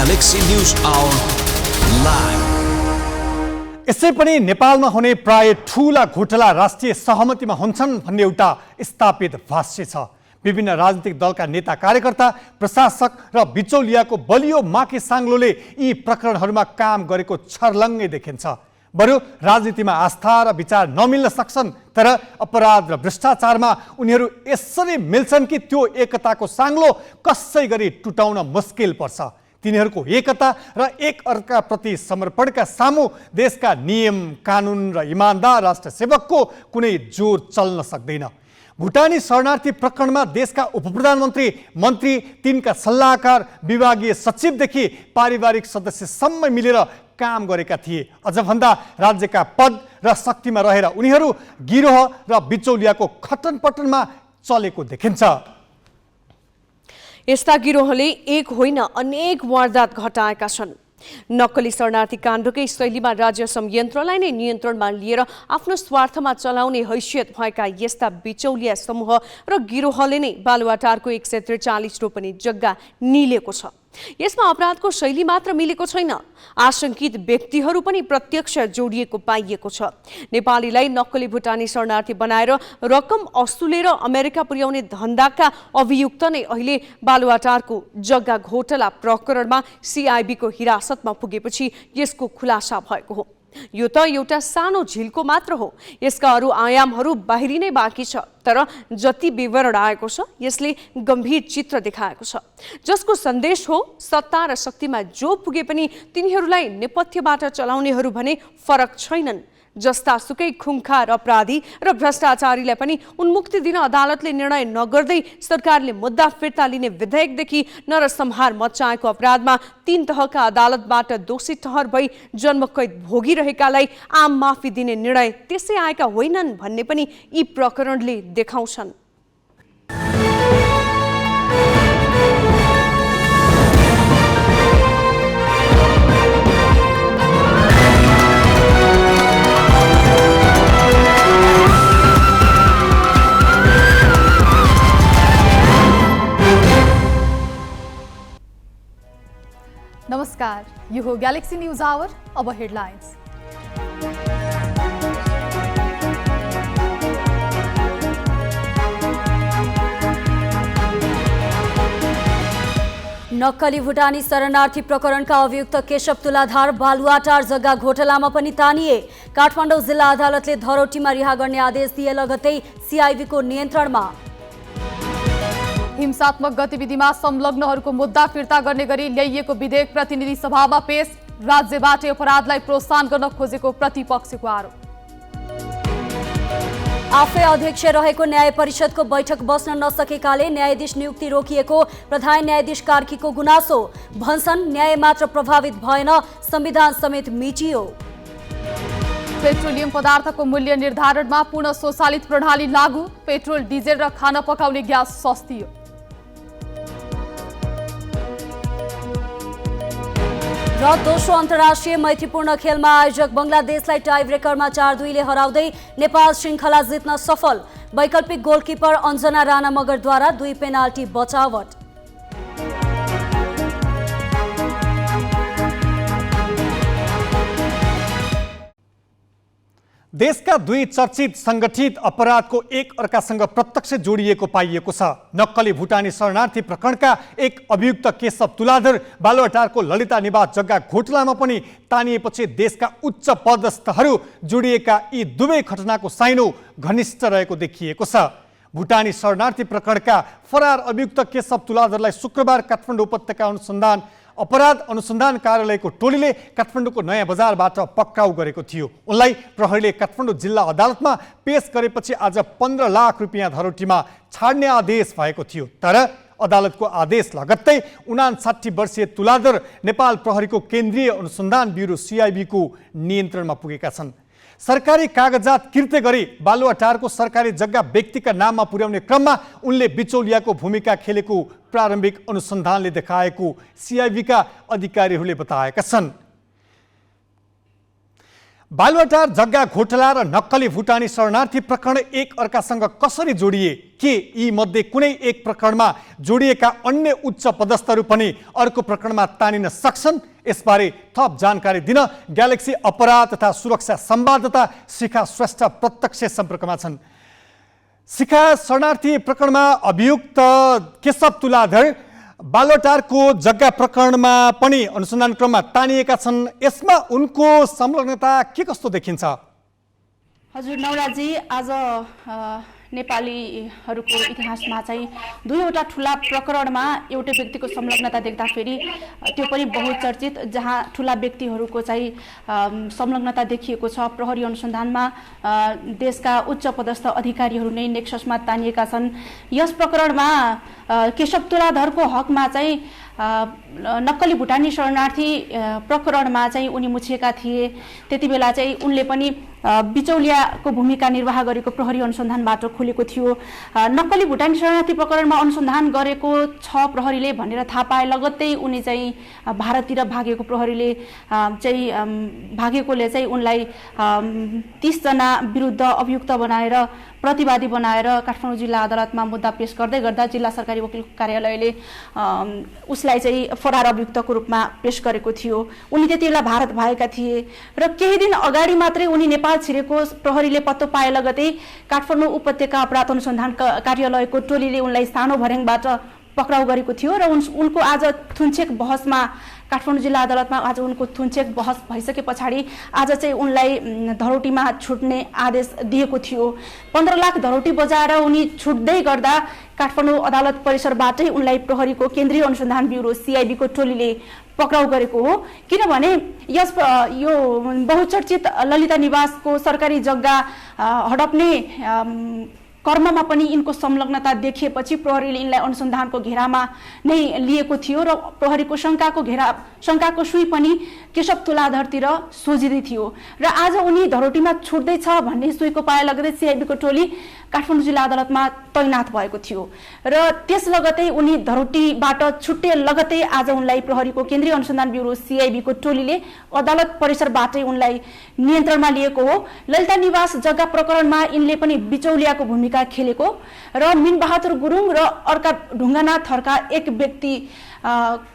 Galaxy News Hour Live। यसै पनि नेपालमा हुने प्राय ठूला घोटाला राष्ट्रिय सहमतिमा हुन्छन् भन्ने एउटा स्थापित भाष्य छ। विभिन्न राजनीतिक दलका नेता कार्यकर्ता, प्रशासक र बिचौलियाको बलियो माके साङ्लोले यी प्रकरणहरूमा काम गरेको छर्लङ्गै देखिन्छ। बरु राजनीतिमा आस्था र विचार नमिल्न सक्छन्, तर अपराध र भ्रष्टाचारमा उनीहरू यसरी मिल्छन् कि त्यो एकताको साङ्लो कसै गरी टुटाउन मुस्किल पर्छ। तिनीहरूको एकता र एक अर्काप्रति समर्पणका सामु देशका नियम कानुन र इमानदार राष्ट्र सेवकको कुनै जोर चल्न सक्दैन। भुटानी शरणार्थी प्रकरणमा देशका उपप्रधानमन्त्री, मन्त्री, तिनका सल्लाहकार, विभागीय सचिवदेखि पारिवारिक सदस्यसम्म मिलेर काम गरेका थिए। अझ भन्दा राज्यका पद र शक्तिमा रहेर उनीहरू गिरोह र बिचौलियाको खटनपटनमा चलेको देखिन्छ। यस्ता गिरोहले एक होइन अनेक वारदात घटाएका छन्। नक्कली शरणार्थी काण्डकै शैलीमा राज्य संयन्त्रलाई नै नियन्त्रणमा लिएर आफ्नो स्वार्थमा चलाउने हैसियत भएका यस्ता बिचौलिया समूह र गिरोहले नै बालुवाटारको 143 रोपनी जग्गा निलेको छ। यसमा अपराधको शैली मात्र मिलेको छैन, आशंकित व्यक्तिहरू पनि प्रत्यक्ष जोडिएको पाइएको छ। नेपालीलाई नक्कली भुटानी शरणार्थी बनाएर रकम असुलेर अमेरिका पुर्याउने धन्दाका अभियुक्त नै अहिले बालुवाटारको जग्गा घोटाला प्रकरणमा CIB को हिरासतमा पुगेपछि यसको खुलासा भएको हो। यो त एउटा सानो झिल्को मात्र हो, यसका अरू आयामहरू बाहिरी नै बाँकी छ। तर जति विवरण आएको छ यसले गम्भीर चित्र देखाएको छ, जसको सन्देश हो सत्ता र शक्तिमा जो पुगे पनि तिनीहरूलाई नेपथ्यबाट चलाउनेहरू भने फरक छैनन्। जस्ता सुकै खुङ्खार अपराधी र भ्रष्टाचारीलाई पनि उन्मुक्ति दिन अदालतले निर्णय नगर्दै सरकारले मुद्दा फिर्ता लिने विधेयकदेखि नरसंहार मचाएको अपराधमा 3 तहका अदालतबाट दोषी ठहर भई जन्मकैद भोगिरहेकालाई आम माफी दिने निर्णय त्यसै आएका होइनन् भन्ने पनि यी प्रकरणले देखाउँछन्। नमस्कार, यो हो गैलेक्सी न्यूज आवर। अब हेडलाइन्स। नक्कली भुटानी शरणार्थी प्रकरणका अभियुक्त केशव तुलाधार बालुवाटार जग्गा घोटालामा पनि तानिए। काठमाडौँ जिल्ला अदालतले धरोटीमा रिहा गर्ने आदेश दिए, लगत्तै CIB को नियन्त्रणमा। हिंसात्मक गतिविधिमा संलग्नहरूको मुद्दा फिर्ता गर्ने गरी ल्याइएको विधेयक प्रतिनिधि सभामा पेश। राज्यबाट अपराधलाई प्रोत्साहन गर्न खोजेको प्रतिपक्षको आरोप। आफै अध्यक्ष रहेको न्याय परिषदको बैठक बस्न नसकेकाले न्यायाधीश नियुक्ति रोकिएको प्रधान न्यायाधीश कार्कीको गुनासो। भन्छन् न्याय मात्र प्रभावित भएन, संविधान समेत मिचियो। पेट्रोलियम पदार्थको मूल्य निर्धारणमा पूर्ण स्वचालित प्रणाली लागू। पेट्रोल, डिजेल र खाना पकाउने ग्यास सस्तियो। र दोस्रो अन्तर्राष्ट्रिय मैत्रीपूर्ण खेलमा आयोजक बङ्गलादेशलाई टाई ब्रेकरमा 4-2 हराउँदै नेपाल श्रृङ्खला जित्न सफल। वैकल्पिक गोलकिपर अञ्जना राणा मगरद्वारा 2 पेनाल्टी बचावट। देशका दुई चर्चित संगठित अपराधको एक अर्कासँग प्रत्यक्ष जोडिएको पाइएको छ। नक्कली भुटानी शरणार्थी प्रकरणका एक अभियुक्त केशव तुलाधर बालुवाटारको ललिता निवास जग्गा घोटालामा पनि तानिएपछि देशका उच्च पदस्थहरू जोडिएका यी दुवै घटनाको साइनो घनिष्ठ रहेको देखिएको छ। भुटानी शरणार्थी प्रकरणका फरार अभियुक्त केशव तुलाधरलाई शुक्रबार काठमाडौँ उपत्यका अपराध अनुसन्धान कार्यालयको टोलीले काठमाडौँको नयाँ बजारबाट पक्राउ गरेको थियो। उनलाई प्रहरीले काठमाडौँ जिल्ला अदालतमा पेश गरेपछि आज 15 लाख रुपियाँ धरोटीमा छाड्ने आदेश भएको थियो। तर अदालतको आदेश लगत्तै 59 वर्षीय तुलाधर नेपाल प्रहरीको केन्द्रीय अनुसन्धान ब्युरो CIB को नियन्त्रणमा पुगेका छन्। सरकारी कागजात किर्ते गरी बालुवाटारको सरकारी जग्गा व्यक्तिका नाममा पुर्याउने क्रममा उनले बिचौलियाको भूमिका खेलेको प्रारम्भिक अनुसन्धानले देखाएको CIB का अधिकारीहरूले बताएका छन्। बालुवाटार जग्गा घोटाला र नक्कली भुटानी शरणार्थी प्रकरण एक अर्कासँग कसरी जोडिए, के यी मध्ये कुनै एक प्रकरणमा जोडिएका अन्य उच्च पदस्थहरू पनि अर्को प्रकरणमा तानिन सक्छन्? यसबारे थप जानकारी दिन ग्यालेक्सी अपराध तथा सुरक्षा संवाददाता शिखा श्रेष्ठ प्रत्यक्ष सम्पर्कमा छन्। शिखा, शरणार्थी प्रकरणमा अभियुक्त केशव तुलाधर बालुवाटारको जग्गा प्रकरणमा पनि अनुसन्धान क्रममा तानिएका छन्। यसमा उनको संलग्नता के कस्तो देखिन्छ? हजुर नवराजी, आज नेपालीहरूको इतिहासमा चाहिँ दुईवटा ठुला प्रकरणमा एउटै व्यक्तिको संलग्नता देख्दाखेरि त्यो पनि बहुचर्चित, जहाँ ठुला व्यक्तिहरूको चाहिँ संलग्नता देखिएको छ। प्रहरी अनुसन्धानमा देशका उच्च पदस्थ अधिकारीहरू नै नेक्ससमा तानिएका छन्। यस प्रकरणमा केशव तुलाधरको हकमा चाहिँ नक्कली भुटानी शरणार्थी प्रकरणमा चाहिँ उनी मुछिएका थिए। त्यति बेला चाहिँ उनले पनि बिचौलियाको भूमिका निर्वाह गरेको प्रहरी अनुसन्धानबाट खुलेको थियो। नक्कली भुटानी शरणार्थी प्रकरणमा अनुसन्धान गरेको छ प्रहरीले भनेर थाहा पाए लगत्तै उनी चाहिँ भारततिर भागेको प्रहरीले चाहिँ भागेकोले चाहिँ उनलाई 30 जना विरुद्ध अभियुक्त बनाएर प्रतिवादी बनाएर काठमाडौँ जिल्ला अदालतमा मुद्दा पेश गर्दै गर्दा जिल्ला सरकारी वकिल कार्यालयले उसलाई चाहिँ फरार अभियुक्तको रूपमा पेश गरेको थियो। उनी त्यति बेला भारत भएका थिए र केही दिन अगाडि मात्रै उनी नेपाल छिरेको प्रहरीले पत्तो पाए लगतै काठमाडौँ उपत्यका अपराध अनुसन्धान कार्यालयको टोलीले उनलाई सानो भर्याङबाट पक्राउ गरेको थियो र उनको आज थुन्चेक बहसमा काठमाडौँ जिल्ला अदालतमा आज उनको थुन्चेक बहस भइसके पछाडि आज चाहिँ उनलाई धरोटीमा छुट्ने आदेश दिएको थियो। 15 लाख धरोटी बजाएर उनी छुट्दै गर्दा काठमाडौँ अदालत परिसरबाटै उनलाई प्रहरीको केन्द्रीय अनुसन्धान ब्युरो CIB को टोलीले पक्राउ गरेको हो। किनभने यो बहुचर्चित ललिता निवासको सरकारी जग्गा हडप्ने कर्ममा पनि यिनको संलग्नता देखिएपछि प्रहरीले यिनलाई अनुसन्धानको घेरामा नै लिएको थियो र प्रहरीको शङ्काको सुई पनि केशव तुलाधरतिर सोझिँदै थियो र आज उनी धरोटीमा छुट्दैछ भन्ने सुईको पाए लगतै CIB को टोली काठमाडौँ जिल्ला अदालतमा तैनात भएको थियो र त्यस लगतै उनी धरोटीबाट छुट्टे लगतै आज उनलाई प्रहरीको केन्द्रीय अनुसन्धान ब्युरो CIB को टोलीले अदालत परिसरबाटै उनलाई नियन्त्रणमा लिएको हो। ललिता निवास जग्गा प्रकरणमा यिनले पनि बिचौलियाको भूमिका खेलेको र मिनबहादुर गुरुङ र अर्का ढुङ्गानाथ थरका एक व्यक्ति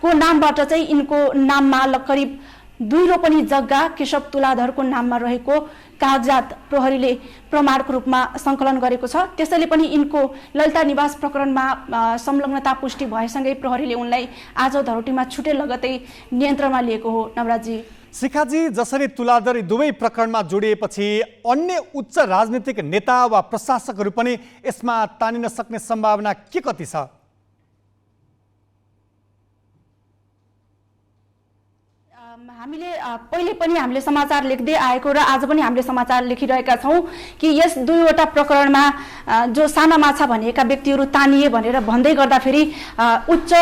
को नामबाट चाहिँ यिनको नाममा करिब 2 रोपनी जग्गा केशव तुलाधरको नाममा रहेको कागजात प्रहरीले प्रमाणको रूपमा सङ्कलन गरेको छ। त्यसैले पनि यिनको ललिता निवास प्रकरणमा संलग्नता पुष्टि भएसँगै प्रहरीले उनलाई आज धरोटीमा छुटे लगतै नियन्त्रणमा लिएको हो। नवराजी, शिखाजी, जसरी तुलाधर दुवै प्रकरणमा जोडिएपछि अन्य उच्च राजनीतिक नेता वा प्रशासकहरू पनि यसमा तानिन सक्ने सम्भावना के कति छ? हामीले पहिले पनि हामीले समाचार लेख्दै आएको र आज पनि हामीले समाचार लेखिरहेका छौँ कि यस दुईवटा प्रकरणमा जो साना माछा भनिएका व्यक्तिहरू तानिए भनेर भन्दै गर्दाखेरि उच्च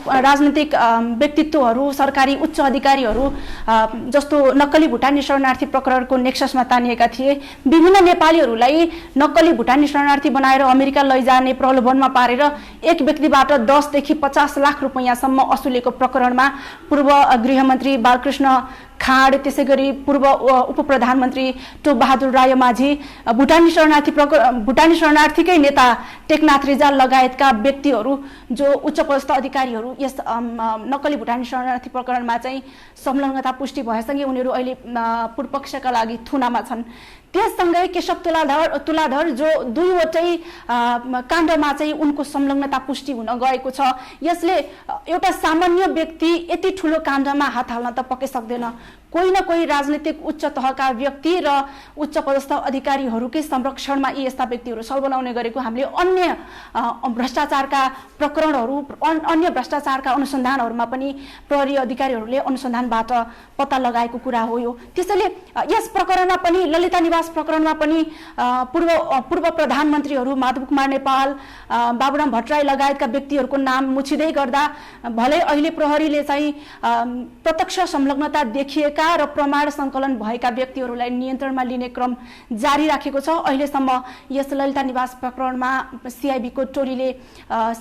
राजनीतिक व्यक्तित्वहरू, सरकारी उच्च अधिकारीहरू जस्तो नक्कली भुटानी शरणार्थी प्रकरणको नेक्ससमा तानिएका थिए। विभिन्न नेपालीहरूलाई नक्कली भुटानी शरणार्थी बनाएर अमेरिका लैजाने प्रलोभनमा पारेर एक व्यक्तिबाट 10 देखि 50 लाख रुपैयाँसम्म असुलेको प्रकरणमा पूर्व गृहमन्त्री बालकृष्ण खाँड, त्यसै गरी पूर्व उप प्रधानमन्त्री टोपबहादुर रायमाझी, भुटानी शरणार्थीकै नेता टेकनाथ रिजाल लगायतका व्यक्तिहरू जो उच्च पदस्थ अधिकारीहरू यस नक्कली भुटानी शरणार्थी प्रकरणमा चाहिँ संलग्नता पुष्टि भएसँगै उनीहरू अहिले पूर्वपक्षका लागि थुनामा छन्। त्यससँगै केशव तुलाधर जो दुईवटै काण्डमा चाहिँ उनको संलग्नता पुष्टि हुन गएको छ। यसले एउटा सामान्य व्यक्ति यति ठुलो काण्डमा हात हाल्न त पक्कै सक्दैन। कोही न कोही राजनीतिक उच्च तहका व्यक्ति र उच्च पदस्थ अधिकारीहरूकै संरक्षणमा यी यस्ता व्यक्तिहरू सल्बलाउने गरेको हामीले अन्य भ्रष्टाचारका प्रकरणहरू, अन्य भ्रष्टाचारका अनुसन्धानहरूमा पनि प्रहरी अधिकारीहरूले अनुसन्धानबाट पत्ता लगाएको कुरा हो यो। त्यसैले यस प्रकरणमा पनि ललिता निवास प्रकरणमा पनि पूर्व प्रधानमन्त्रीहरू माधव कुमार नेपाल, बाबुराम भट्टराई लगायतका व्यक्तिहरूको नाम मुछिँदै गर्दा भलै अहिले प्रहरीले चाहिँ प्रत्यक्ष संलग्नता देखिएका र प्रमाण सङ्कलन भएका व्यक्तिहरूलाई नियन्त्रणमा लिने क्रम जारी राखेको छ। अहिलेसम्म यस ललिता निवास प्रकरणमा CIB को टोलीले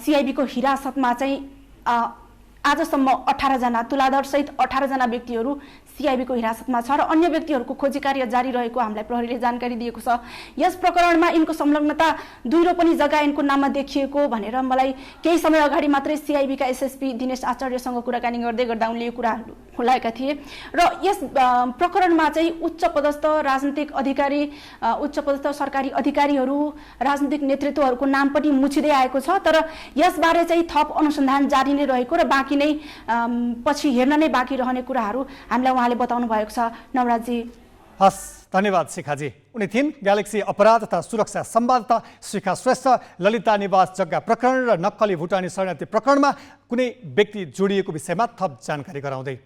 CIB को हिरासतमा चाहिँ आजसम्म 18 जना तुलाधर सहित 18 जना व्यक्तिहरू सिआइबीको हिरासतमा छ र अन्य व्यक्तिहरूको खोजी कार्य जारी रहेको हामीलाई प्रहरीले जानकारी दिएको छ। यस प्रकरणमा यिनको संलग्नता दुईरो पनि जग्गा यिनको नाममा देखिएको भनेर मलाई केही समय अगाडि मात्रै सिआइबीका एसएसपी दिनेश आचार्यसँग कुराकानी गर्दै गर्दा उनले यो कुराहरू खुलाएका थिए र यस प्रकरणमा चाहिँ उच्च पदस्थ राजनीतिक अधिकारी उच्च पदस्थ सरकारी अधिकारीहरू राजनीतिक नेतृत्वहरूको नाम पनि मुछिँदै आएको छ। तर यसबारे चाहिँ थप अनुसन्धान जारी नै रहेको र बाँकी नै पछि हेर्न नै बाँकी रहने कुराहरू हामीलाई उहाँले बताउनु भएको छ। नवराजी हस्, धन्यवाद शिखाजी। उनी थिइन् ग्यालेक्सी अपराध तथा सुरक्षा संवाददाता शिखा श्रेष्ठ। ललिता निवास जग्गा प्रकरण र नक्कली भुटानी शरणार्थी प्रकरणमा कुनै व्यक्ति जोडिएको विषयमा थप जानकारी गराउँदै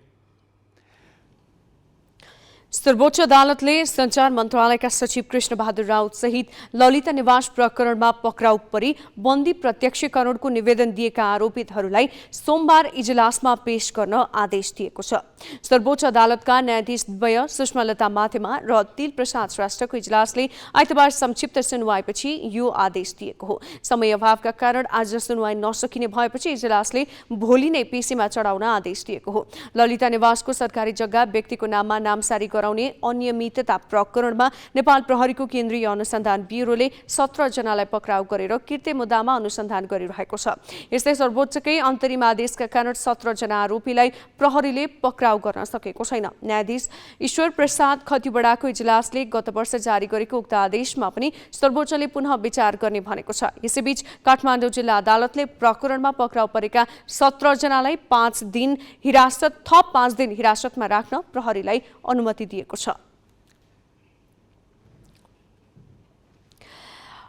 सर्वोच्च अदालतले सञ्चार मन्त्रालयका सचिव कृष्ण बहादुर राउत सहित ललिता निवास प्रकरणमा पक्राउ परी बन्दी प्रत्यक्षीकरणको निवेदन दिएका आरोपितहरूलाई सोमबार इजलासमा पेश गर्न आदेश दिएको छ। सर्वोच्च अदालतका न्यायाधीश द्वय सुषमा लता माथेमा र तिल प्रसाद श्रेष्ठको इजलासले आइतबार संक्षिप्त सुनवाईपछि यो आदेश दिएको हो। समय अभावका कारण आज सुनवाई नसकिने भएपछि इजलासले भोलि नै पेशीमा चढाउन आदेश दिएको हो। ललिता निवासको सरकारी जग्गा व्यक्तिको नाममा नामसारी गराउने अनियमितता प्रकरणमा नेपाल प्रहरीको केन्द्रीय अनुसन्धान ब्युरोले 17 जनालाई पक्राउ गरेर किर्ते मुद्दामा अनुसन्धान गरिरहेको छ। यस्तै सर्वोच्चकै अन्तरिम आदेशका कारण 17 जना आरोपीलाई प्रहरीले पक्राउ गर्न सकेको छैन। न्यायाधीश ईश्वर प्रसाद खतिवड़ाको इजलासले गत वर्ष जारी गरेको उक्त आदेशमा पनि सर्वोच्चले पुनः विचार गर्ने भनेको छ। यसैबीच काठमाडौँ जिल्ला अदालतले प्रकरणमा पक्राउ परेका 17 जनालाई 5 दिन हिरासतमा राख्न प्रहरीलाई अनुमति दिएको छ।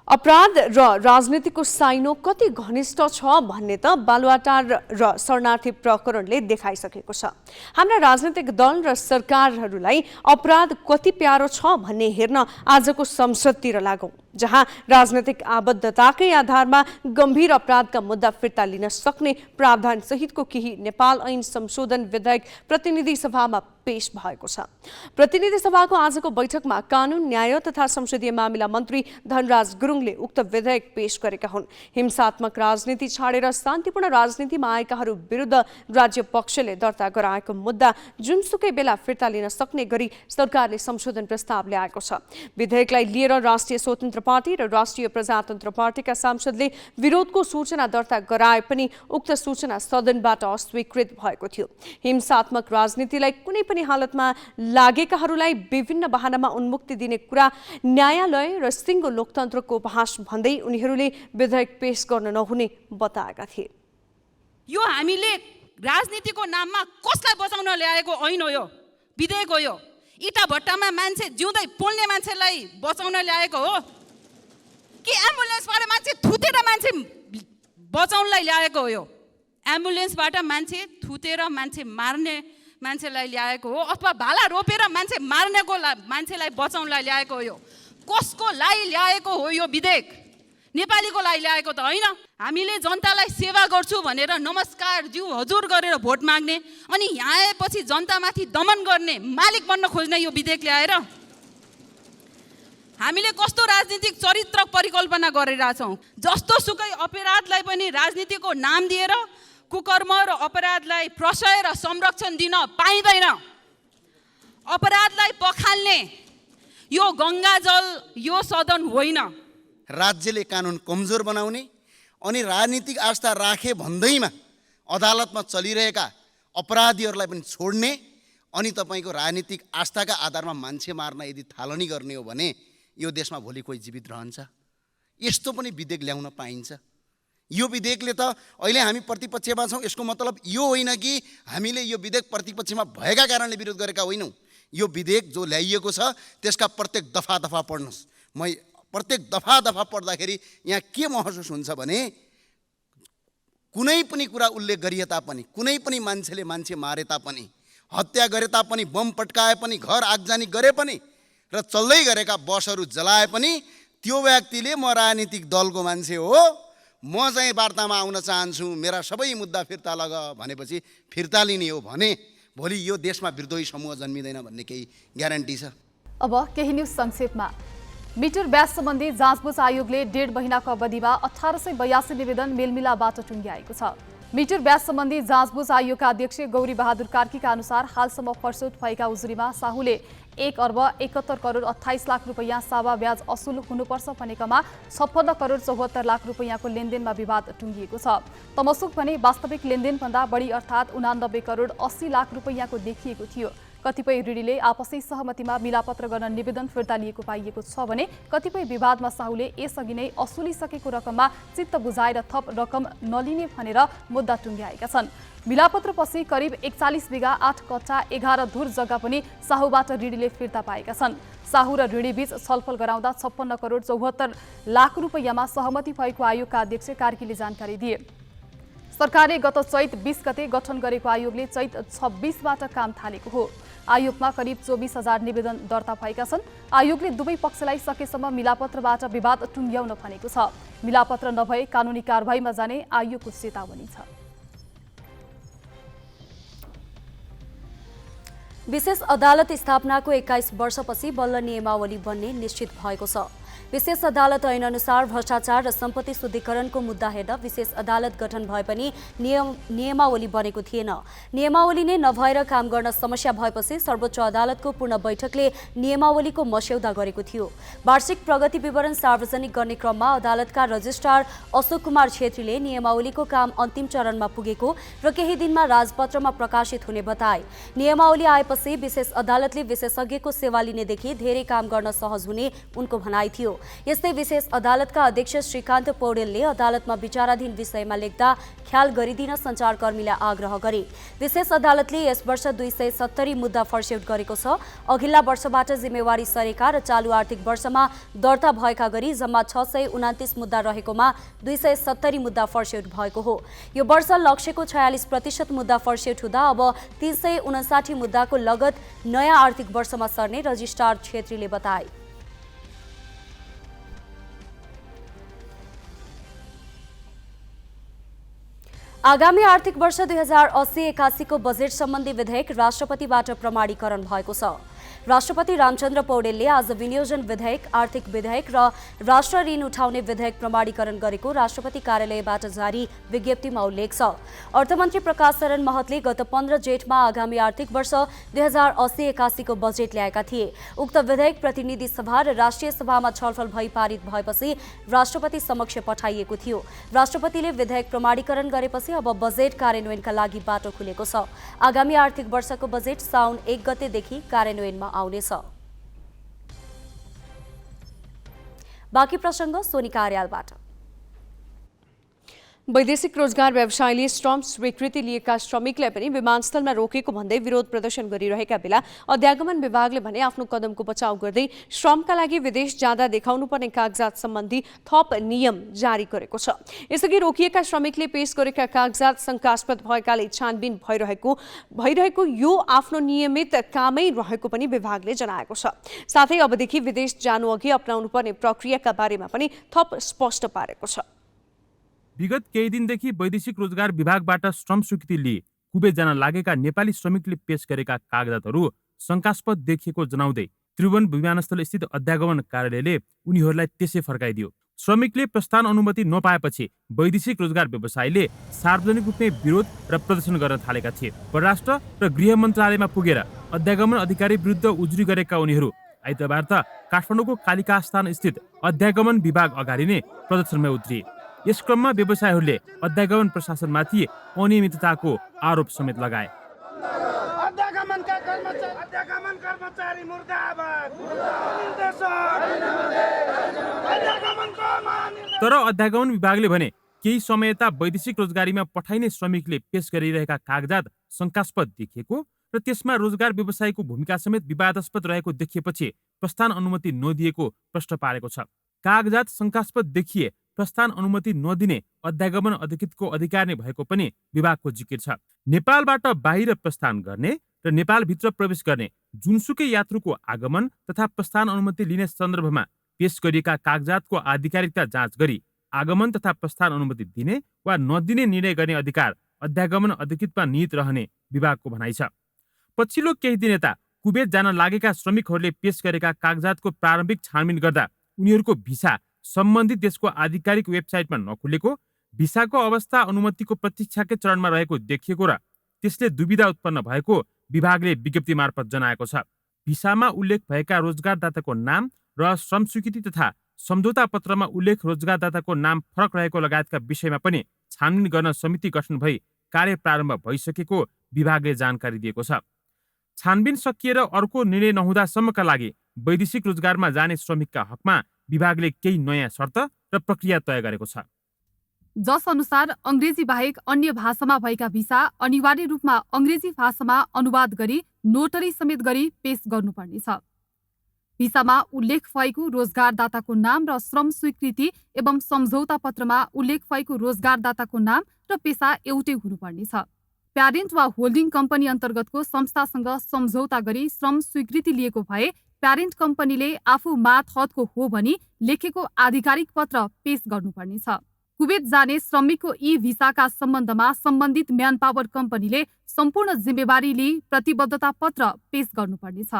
अपराध र राजनीतिको साइनो कति घनिष्ठ छ भन्ने त बालुवाटार र शरणार्थी प्रकरणले देखाइसकेको छ। हाम्रा राजनीतिक दल र सरकारहरूलाई अपराध कति प्यारो छ भन्ने हेर्न आजको संसदतिर लागौं, जहाँ राजनीतिक आबद्धताकै आधारमा गम्भीर अपराधका मुद्दा फिर्ता लिन सक्ने प्रावधान सहितको केही नेपाल ऐन संशोधन विधेयक प्रतिनिधि सभामा पेश भएको छ। प्रतिनिधि सभाको आजको बैठकमा कानून न्याय तथा संसदीय मामिला मन्त्री धनराज गुरुङले उक्त विधेयक पेश गरेका हुन्। हिंसात्मक राजनीति छाडेर शान्तिपूर्ण राजनीतिमा आएकाहरू विरुद्ध राज्य पक्षले दर्ता गराएको मुद्दा जुनसुकै बेला फिर्ता लिन सक्ने गरी सरकारले संशोधन प्रस्ताव ल्याएको छ। विधेयकलाई लिएर राष्ट्रिय स्वतन्त्र पार्टी र राष्ट्रिय प्रजातन्त्र पार्टीका सांसदले विरोधको सूचना दर्ता गराए पनि उक्त सूचना सदनबाट अस्वीकृत भएको थियो। हिंसात्मक राजनीतिलाई कुनै पनि हालतमा लागेकाहरूलाई विभिन्न बहानामा उन्मुक्ति दिने कुरा न्यायालय र सिङ्गो लोकतन्त्रको उपहास भन्दै उनीहरूले विधेयक पेश गर्न नहुने बताएका थिए। यो हामीले राजनीतिको नाममा कसलाई बचाउन ल्याएको ऐन हो, यो विधेयक हो। यो इटा भट्टामा मान्छे जिउँदै पोल्ने मान्छेलाई बचाउन ल्याएको हो कि एम्बुलेन्सबाट मान्छे थुतेर मान्छे बचाउनलाई ल्याएको हो? यो एम्बुलेन्सबाट मान्छे थुतेर मान्छे मार्ने मान्छेलाई ल्याएको हो अथवा भाला रोपेर मान्छे मार्नेको मान्छेलाई बचाउनलाई ल्याएको हो? यो कसको लागि ल्याएको हो यो विधेयक? नेपालीको लागि ल्याएको त होइन। हामीले जनतालाई सेवा गर्छु भनेर नमस्कार ज्यू हजुर गरेर भोट माग्ने अनि यहाँ आएपछि जनतामाथि दमन गर्ने मालिक बन्न खोज्ने यो विधेयक ल्याएर हामीले कस्तो राजनीतिक चरित्र परिकल्पना गरिरहेछौँ? जस्तो सुकै अपराधलाई पनि राजनीतिको नाम दिएर कुकर्म र अपराधलाई प्रशय र संरक्षण दिन पाइँदैन। अपराधलाई पखाल्ने यो गङ्गाजल यो सदन होइन। राज्यले कानुन कमजोर बनाउने अनि राजनीतिक आस्था राखे भन्दैमा अदालतमा चलिरहेका अपराधीहरूलाई पनि छोड्ने अनि तपाईँको राजनीतिक आस्थाका आधारमा मान्छे मार्न यदि थालनी गर्ने हो भने यो देशमा भोलि कोही जीवित रहन्छ? यस्तो पनि विधेयक ल्याउन पाइन्छ? यो विधेयकले त अहिले हामी प्रतिपक्षमा छौँ यसको मतलब यो होइन कि हामीले यो विधेयक प्रतिपक्षमा भएका कारणले विरोध गरेका होइनौँ। यो विधेयक जो ल्याइएको छ त्यसका प्रत्येक दफा पढ्नुहोस्। म प्रत्येक दफा पढ्दाखेरि यहाँ के महसुस हुन्छ भने कुनै पनि कुरा उल्लेख गरिए तापनि, कुनै पनि मान्छेले मान्छे मारे तापनि, हत्या गरे तापनि, बम पट्काए पनि, घर आगजनी गरे पनि र चल्दै गरेका बसहरू जलाए पनि त्यो व्यक्तिले म राजनीतिक दलको मान्छे हो, म चाहिँ वार्तामा आउन चाहन्छु, मेरा सबै मुद्दा फिर्ता लग भनेपछि फिर्ता लिने हो भने भोलि यो देशमा विद्रोही समूह जन्मिँदैन भन्ने केही ग्यारेन्टी छ? अब केही न्युज संक्षेपमा। मिटर ब्याज सम्बन्धी जाँचबुझ आयोगले 1.5 महिनाको अवधिमा 1882 निवेदन मेलमिलाबाट टुङ्ग्याएको छ। मिटर ब्याज सम्बन्धी जाँचबुझ आयोगका अध्यक्ष गौरी बहादुर कार्कीका अनुसार हालसम्म फर्सौट भएका उजुरीमा साहुले 1,71,28,00,000 रुपैयाँ सावा ब्याज असुल हुनुपर्छ भनेकामा 56,74,00,000 रुपैयाँको लेनदेनमा विवाद टुङ्गिएको छ। तमसुक भने वास्तविक लेनदेनभन्दा बढी अर्थात् 89,80,00,000 रुपैयाँको देखिएको थियो। कतिपय ऋणीले आपसी सहमतिमा मिलापत्र गर्न निवेदन फिर्ता लिएको पाइएको छ भने कतिपय विवादमा साहुले यसअघि नै असुलिसकेको रकममा चित्त बुझाएर थप रकम नलिने भनेर मुद्दा टुङ्ग्याएका छन्। मिलापत्रपछि करिब 41 बिघा 8 कट्ठा 11 धुर जग्गा पनि साहुबाट ऋणीले फिर्ता पाएका छन्। साहु र ऋणीबीच छलफल गराउँदा 56,74,00,000 रुपैयाँमा सहमति भएको आयोगका अध्यक्ष कार्कीले जानकारी दिए। सरकारले गत चैत 20 गते गठन गरेको आयोगले चैत 26बाट काम थालेको हो। आयोगमा करिब 24,000 निवेदन दर्ता भएका छन्। आयोगले दुवै पक्षलाई सकेसम्म मिलापत्रबाट विवाद टुङ्ग्याउन भनेको छ। मिलापत्र नभए कानुनी कारबाहीमा जाने आयोगको चेतावनी छ। विशेष अदालत स्थापनाको 21 वर्षपछि बल्ल नियमावली बन्ने निश्चित भएको छ। विशेष अदालत ऐन अनुसार भ्रष्टाचार र सम्पत्ति शुद्धिकरणको मुद्दा हेर्न विशेष अदालत गठन भए पनि नियमावली बनेको थिएन। नियमावली नै नभएर काम गर्न समस्या भएपछि सर्वोच्च अदालतको पूर्ण बैठकले नियमावलीको मस्यौदा गरेको थियो। वार्षिक प्रगति विवरण सार्वजनिक गर्ने क्रममा अदालतका रजिस्ट्रार अशोक कुमार छेत्रीले नियमावलीको काम अन्तिम चरणमा पुगेको र केही दिनमा राजपत्रमा प्रकाशित हुने बताए। नियमावली आएपछि विशेष अदालतले विशेषज्ञको सेवा लिनेदेखि धेरै काम गर्न सहज हुने उनको भनाइ थियो। यस्तै विशेष अदालतका अध्यक्ष श्रीकान्त पौडेलले अदालतमा विचाराधीन विषयमा लेख्दा ख्याल गरिदिन सञ्चारकर्मीलाई आग्रह गरे। विशेष अदालतले यस वर्ष 270 मुद्दा फर्स्यौट गरेको छ। अघिल्ला वर्षबाट जिम्मेवारी सरेका र चालु आर्थिक वर्षमा दर्ता भएका गरी जम्मा 629 मुद्दा रहेकोमा 270 मुद्दा फर्स्यौट भएको हो। यो वर्ष लक्ष्यको 46% मुद्दा फर्स्यौट हुँदा अब 359 मुद्दाको लगत नयाँ आर्थिक वर्षमा सर्ने रजिस्ट्रार छेत्रीले बताए। आगामी आर्थिक वर्ष 2080-81 को बजेट सम्बन्धी विधेयक राष्ट्रपतिबाट प्रमाणीकरण भएको छ। राष्ट्रपति रामचन्द्र पौडेलले आज विनियोजन विधेयक, आर्थिक विधेयक र राष्ट्र ऋण उठाउने विधेयक प्रमाणीकरण गरेको राष्ट्रपति कार्यालयबाट जारी विज्ञप्तिमा उल्लेख छ। अर्थमन्त्री प्रकाश शरण महतले गत 15 जेठमा आगामी आर्थिक वर्ष 2080-81 को बजेट ल्याएका थिए। उक्त विधेयक प्रतिनिधि सभा र राष्ट्रिय सभामा छलफल भई पारित भएपछि राष्ट्रपति समक्ष पठाइएको थियो। राष्ट्रपतिले विधेयक प्रमाणीकरण गरेपछि अब बजेट कार्यान्वयनका लागि बाटो खुलेको छ। आगामी आर्थिक वर्षको बजेट साउन 1 गतेदेखि कार्यान्वयनमा आउनेछ। बाँकी प्रसङ्ग सोनिका अर्यालबाट। वैदेशिक रोजगार व्यवसायले श्रम स्वीकृति लिएका श्रमिकलाई पनि विमानस्थलमा रोकेको भन्दै विरोध प्रदर्शन गरिरहेका बेला अध्यागमन विभागले भने आफ्नो कदमको बचाउ गर्दै श्रमका लागि विदेश जाँदा देखाउनुपर्ने कागजात सम्बन्धी थप नियम जारी गरेको छ। यसअघि रोकिएका श्रमिकले पेश गरेका कागजात शंकास्पद भएकाले छानबिन भइरहेको यो आफ्नो नियमित कामै रहेको पनि विभागले जनाएको छ। साथै अबदेखि विदेश जानुअघि अपनाउनुपर्ने प्रक्रियाका बारेमा पनि थप स्पष्ट पारेको छ। विगत केही दिनदेखि वैदेशिक रोजगार विभागबाट श्रम स्वीकृति लिए कुवेत जान लागेका नेपाली श्रमिकले पेश गरेका कागजातहरू शंकास्पद देखिएको जनाउँदै त्रिभुवन विमानस्थल स्थित अध्यागमन कार्यालयले उनीहरूलाई त्यसै फर्काइदियो। श्रमिकले प्रस्थान अनुमति नपाएपछि वैदेशिक रोजगार व्यवसायले सार्वजनिक रूपले विरोध र प्रदर्शन गर्न थालेका थिए। परराष्ट्र र गृह मन्त्रालयमा पुगेर अध्यागमन अधिकारी विरुद्ध उजुरी गरेका उनीहरू आइतबार त काठमाडौँको कालिका स्थान स्थित अध्यागमन विभाग अगाडि नै प्रदर्शनमा उत्रिए। यस क्रममा व्यवसायीहरूले अध्यागमन प्रशासनमाथि अनियमितताको आरोप समेत लगाए। तर अध्यागमन विभागले भने केही समयता वैदेशिक रोजगारीमा पठाइने श्रमिकले पेश गरिरहेका कागजात शंकास्पद देखिएको र त्यसमा रोजगार व्यवसायीको भूमिका समेत विवादास्पद रहेको देखिएपछि प्रस्थान अनुमति नदिएको प्रश्न पारेको छ। कागजात शंकास्पद देखिए प्रस्थान अनुमति नदिने अध्यागमन अधिकृतको अधिकार नै भएको पनि विभागको जिकिर छ। नेपालबाट बाहिर प्रस्थान गर्ने र नेपालभित्र प्रवेश गर्ने जुनसुकै यात्रुको आगमन तथा प्रस्थान अनुमति लिने सन्दर्भमा पेश गरिएका कागजातको आधिकारिकता जाँच गरी आगमन तथा प्रस्थान अनुमति दिने वा नदिने निर्णय गर्ने अधिकार अध्यागमन अधिकृतमा निहित रहने विभागको भनाइ छ। पछिल्लो केही दिन यता कुवेत जान लागेका श्रमिकहरूले पेश गरेका कागजातको प्रारम्भिक छानबिन गर्दा उनीहरूको भिसा सम्बन्धित देशको आधिकारिक वेबसाइटमा नखुलेको, भिसाको अवस्था अनुमतिको प्रतीक्षाकै चरणमा रहेको देखिएको र त्यसले दुविधा उत्पन्न भएको विभागले विज्ञप्ति मार्फत जनाएको छ। भिसामा उल्लेख भएका रोजगारदाताको नाम र श्रम स्वीकृति तथा सम्झौता पत्रमा उल्लेख रोजगारदाताको नाम फरक रहेको लगायतका विषयमा पनि छानबिन गर्न समिति गठन भई कार्य प्रारम्भ भइसकेको विभागले जानकारी दिएको छ। छानबिन सकिएर अर्को निर्णय नहुँदासम्मका लागि वैदेशिक रोजगारमा जाने श्रमिकका हकमा विभागले केही नयाँ शर्त र प्रक्रिया तय गरेको छ। जस अनुसार अंग्रेजी बाहेक अन्य भाषामा भएका भिसा अनिवार्य रूपमा अंग्रेजी भाषामा अनुवाद गरी नोटरी समेत गरी पेश गर्नुपर्नेछ। भिसामा उल्लेख भएको रोजगारदाताको नाम र श्रम स्वीकृति एवं सम्झौता पत्रमा उल्लेख भएको रोजगारदाताको नाम र पेशा एउटै हुनुपर्नेछ। प्यारेन्ट वा होल्डिङ कम्पनी अन्तर्गतको संस्थासँग सम्झौता गरी श्रम स्वीकृति लिएको भए प्यारेन्ट कम्पनीले आफू मातहतको हो भनी लेखेको आधिकारिक पत्र पेश गर्नुपर्नेछ। कुवेत जाने श्रमिकको ई भिसाका सम्बन्धमा सम्बन्धित म्यानपावर कम्पनीले सम्पूर्ण जिम्मेवारी लिई प्रतिबद्धता पत्र पेश गर्नुपर्नेछ।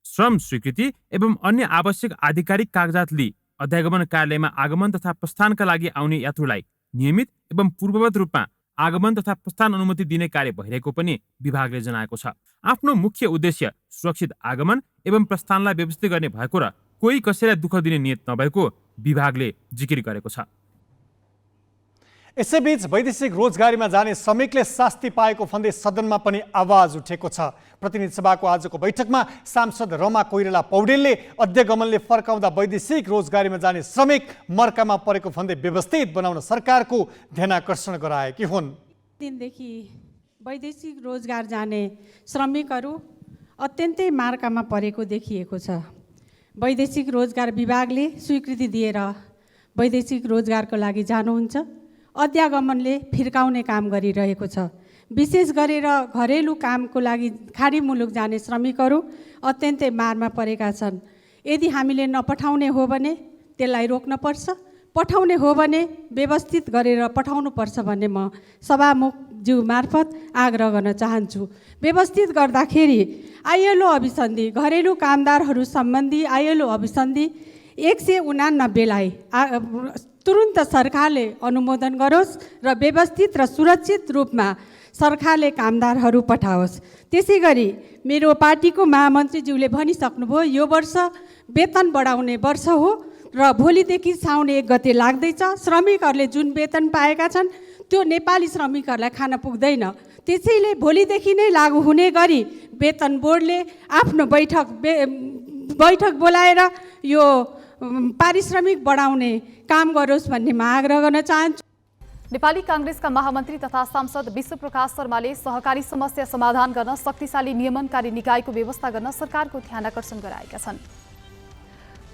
श्रम स्वीकृति एवं अन्य आवश्यक आधिकारिक कागजात लिई अध्यागमन कार्यालयमा आगमन तथा प्रस्थानका लागि आउने यात्रुलाई नियमित एवं पूर्ववत रूपमा आगमन तथा प्रस्थान अनुमति दिने कार्य भइरहेको पनि विभागले जनाएको छ। आफ्नो मुख्य उद्देश्य सुरक्षित आगमन एवं प्रस्थानलाई व्यवस्थित गर्ने भएको र कोही कसैलाई दुःख दिने नियत नभएको विभागले जिकिर गरेको छ। यसैबीच वैदेशिक रोजगारीमा जाने श्रमिकले शास्ति पाएको भन्दै सदनमा पनि आवाज उठेको छ। प्रतिनिधि सभाको आजको बैठकमा सांसद रमा कोइराला पौडेलले अध्यागमनले फर्काउँदा वैदेशिक रोजगारीमा जाने श्रमिक मर्कामा परेको भन्दै व्यवस्थित बनाउन सरकारको ध्यानाकर्षण गराएकी हुन्। दिनदेखि वैदेशिक रोजगार जाने श्रमिकहरू अत्यन्तै मार्कामा परेको देखिएको छ। वैदेशिक रोजगार विभागले स्वीकृति दिएर वैदेशिक रोजगारको लागि जानुहुन्छ, अध्यागमनले फिर्काउने काम गरिरहेको छ। विशेष गरेर घरेलु कामको लागि खाडी मुलुक जाने श्रमिकहरू अत्यन्तै मारमा परेका छन्। यदि हामीले नपठाउने हो भने त्यसलाई रोक्नुपर्छ, पठाउने हो भने व्यवस्थित गरेर पठाउनुपर्छ भन्ने म सभामुखज्यू मार्फत आग्रह गर्न चाहन्छु। व्यवस्थित गर्दाखेरि आइएलओ अभिसन्धि घरेलु कामदारहरू सम्बन्धी आइएलओ अभिसन्धि 189 लाई तुरुन्त सरकारले अनुमोदन गरोस् र व्यवस्थित र सुरक्षित रूपमा सरकारले कामदारहरू पठाओस्। त्यसै गरी मेरो पार्टीको महामन्त्रीज्यूले भनिसक्नुभयो यो वर्ष वेतन बढाउने वर्ष हो र भोलिदेखि साउन 1 गते लाग्दैछ। श्रमिकहरूले जुन वेतन पाएका छन् त्यो नेपाली श्रमिकहरूलाई खान पुग्दैन। त्यसैले भोलिदेखि नै लागू हुने गरी वेतन बोर्डले आफ्नो बैठक बोलाएर यो पारिश्रमिक बढाउने काम गरोस् भन्ने म आग्रह गर्न चाहन्छु। नेपाली कांग्रेसका महामन्त्री तथा सांसद विश्वप्रकाश शर्माले सहकारी समस्या समाधान गर्न शक्तिशाली नियमनकारी निकायको व्यवस्था गर्न सरकारको ध्यानाकर्षण गराएका छन्।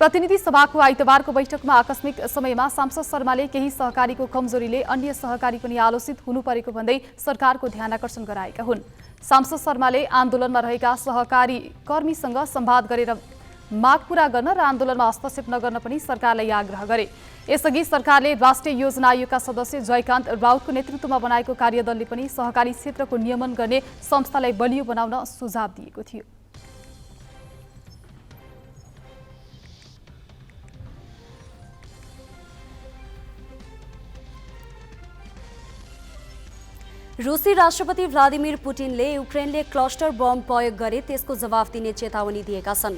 प्रतिनिधि सभाको आइतबारको बैठकमा आकस्मिक समयमा सांसद शर्माले केही सहकारीको कमजोरीले अन्य सहकारी पनि आलोचित हुनु परेको भन्दै सरकारको ध्यानाकर्षण गराएका हुन्। सांसद शर्माले आन्दोलनमा रहेका सहकारी कर्मीसँग संवाद गरेर माग पूरा गर्न र आन्दोलनमा हस्तक्षेप नगर्न पनि सरकारलाई आग्रह गरे। यसअघि सरकारले राष्ट्रिय योजना आयोगका सदस्य जयकान्त राउतको नेतृत्वमा बनाएको कार्यदलले पनि सहकारी क्षेत्रको नियमन गर्ने संस्थालाई बलियो बनाउन सुझाव दिएको थियो। रुसी राष्ट्रपति भ्लादिमिर पुटिनले युक्रेनले क्लस्टर बम प्रयोग गरे त्यसको जवाफ दिने चेतावनी दिएका छन्।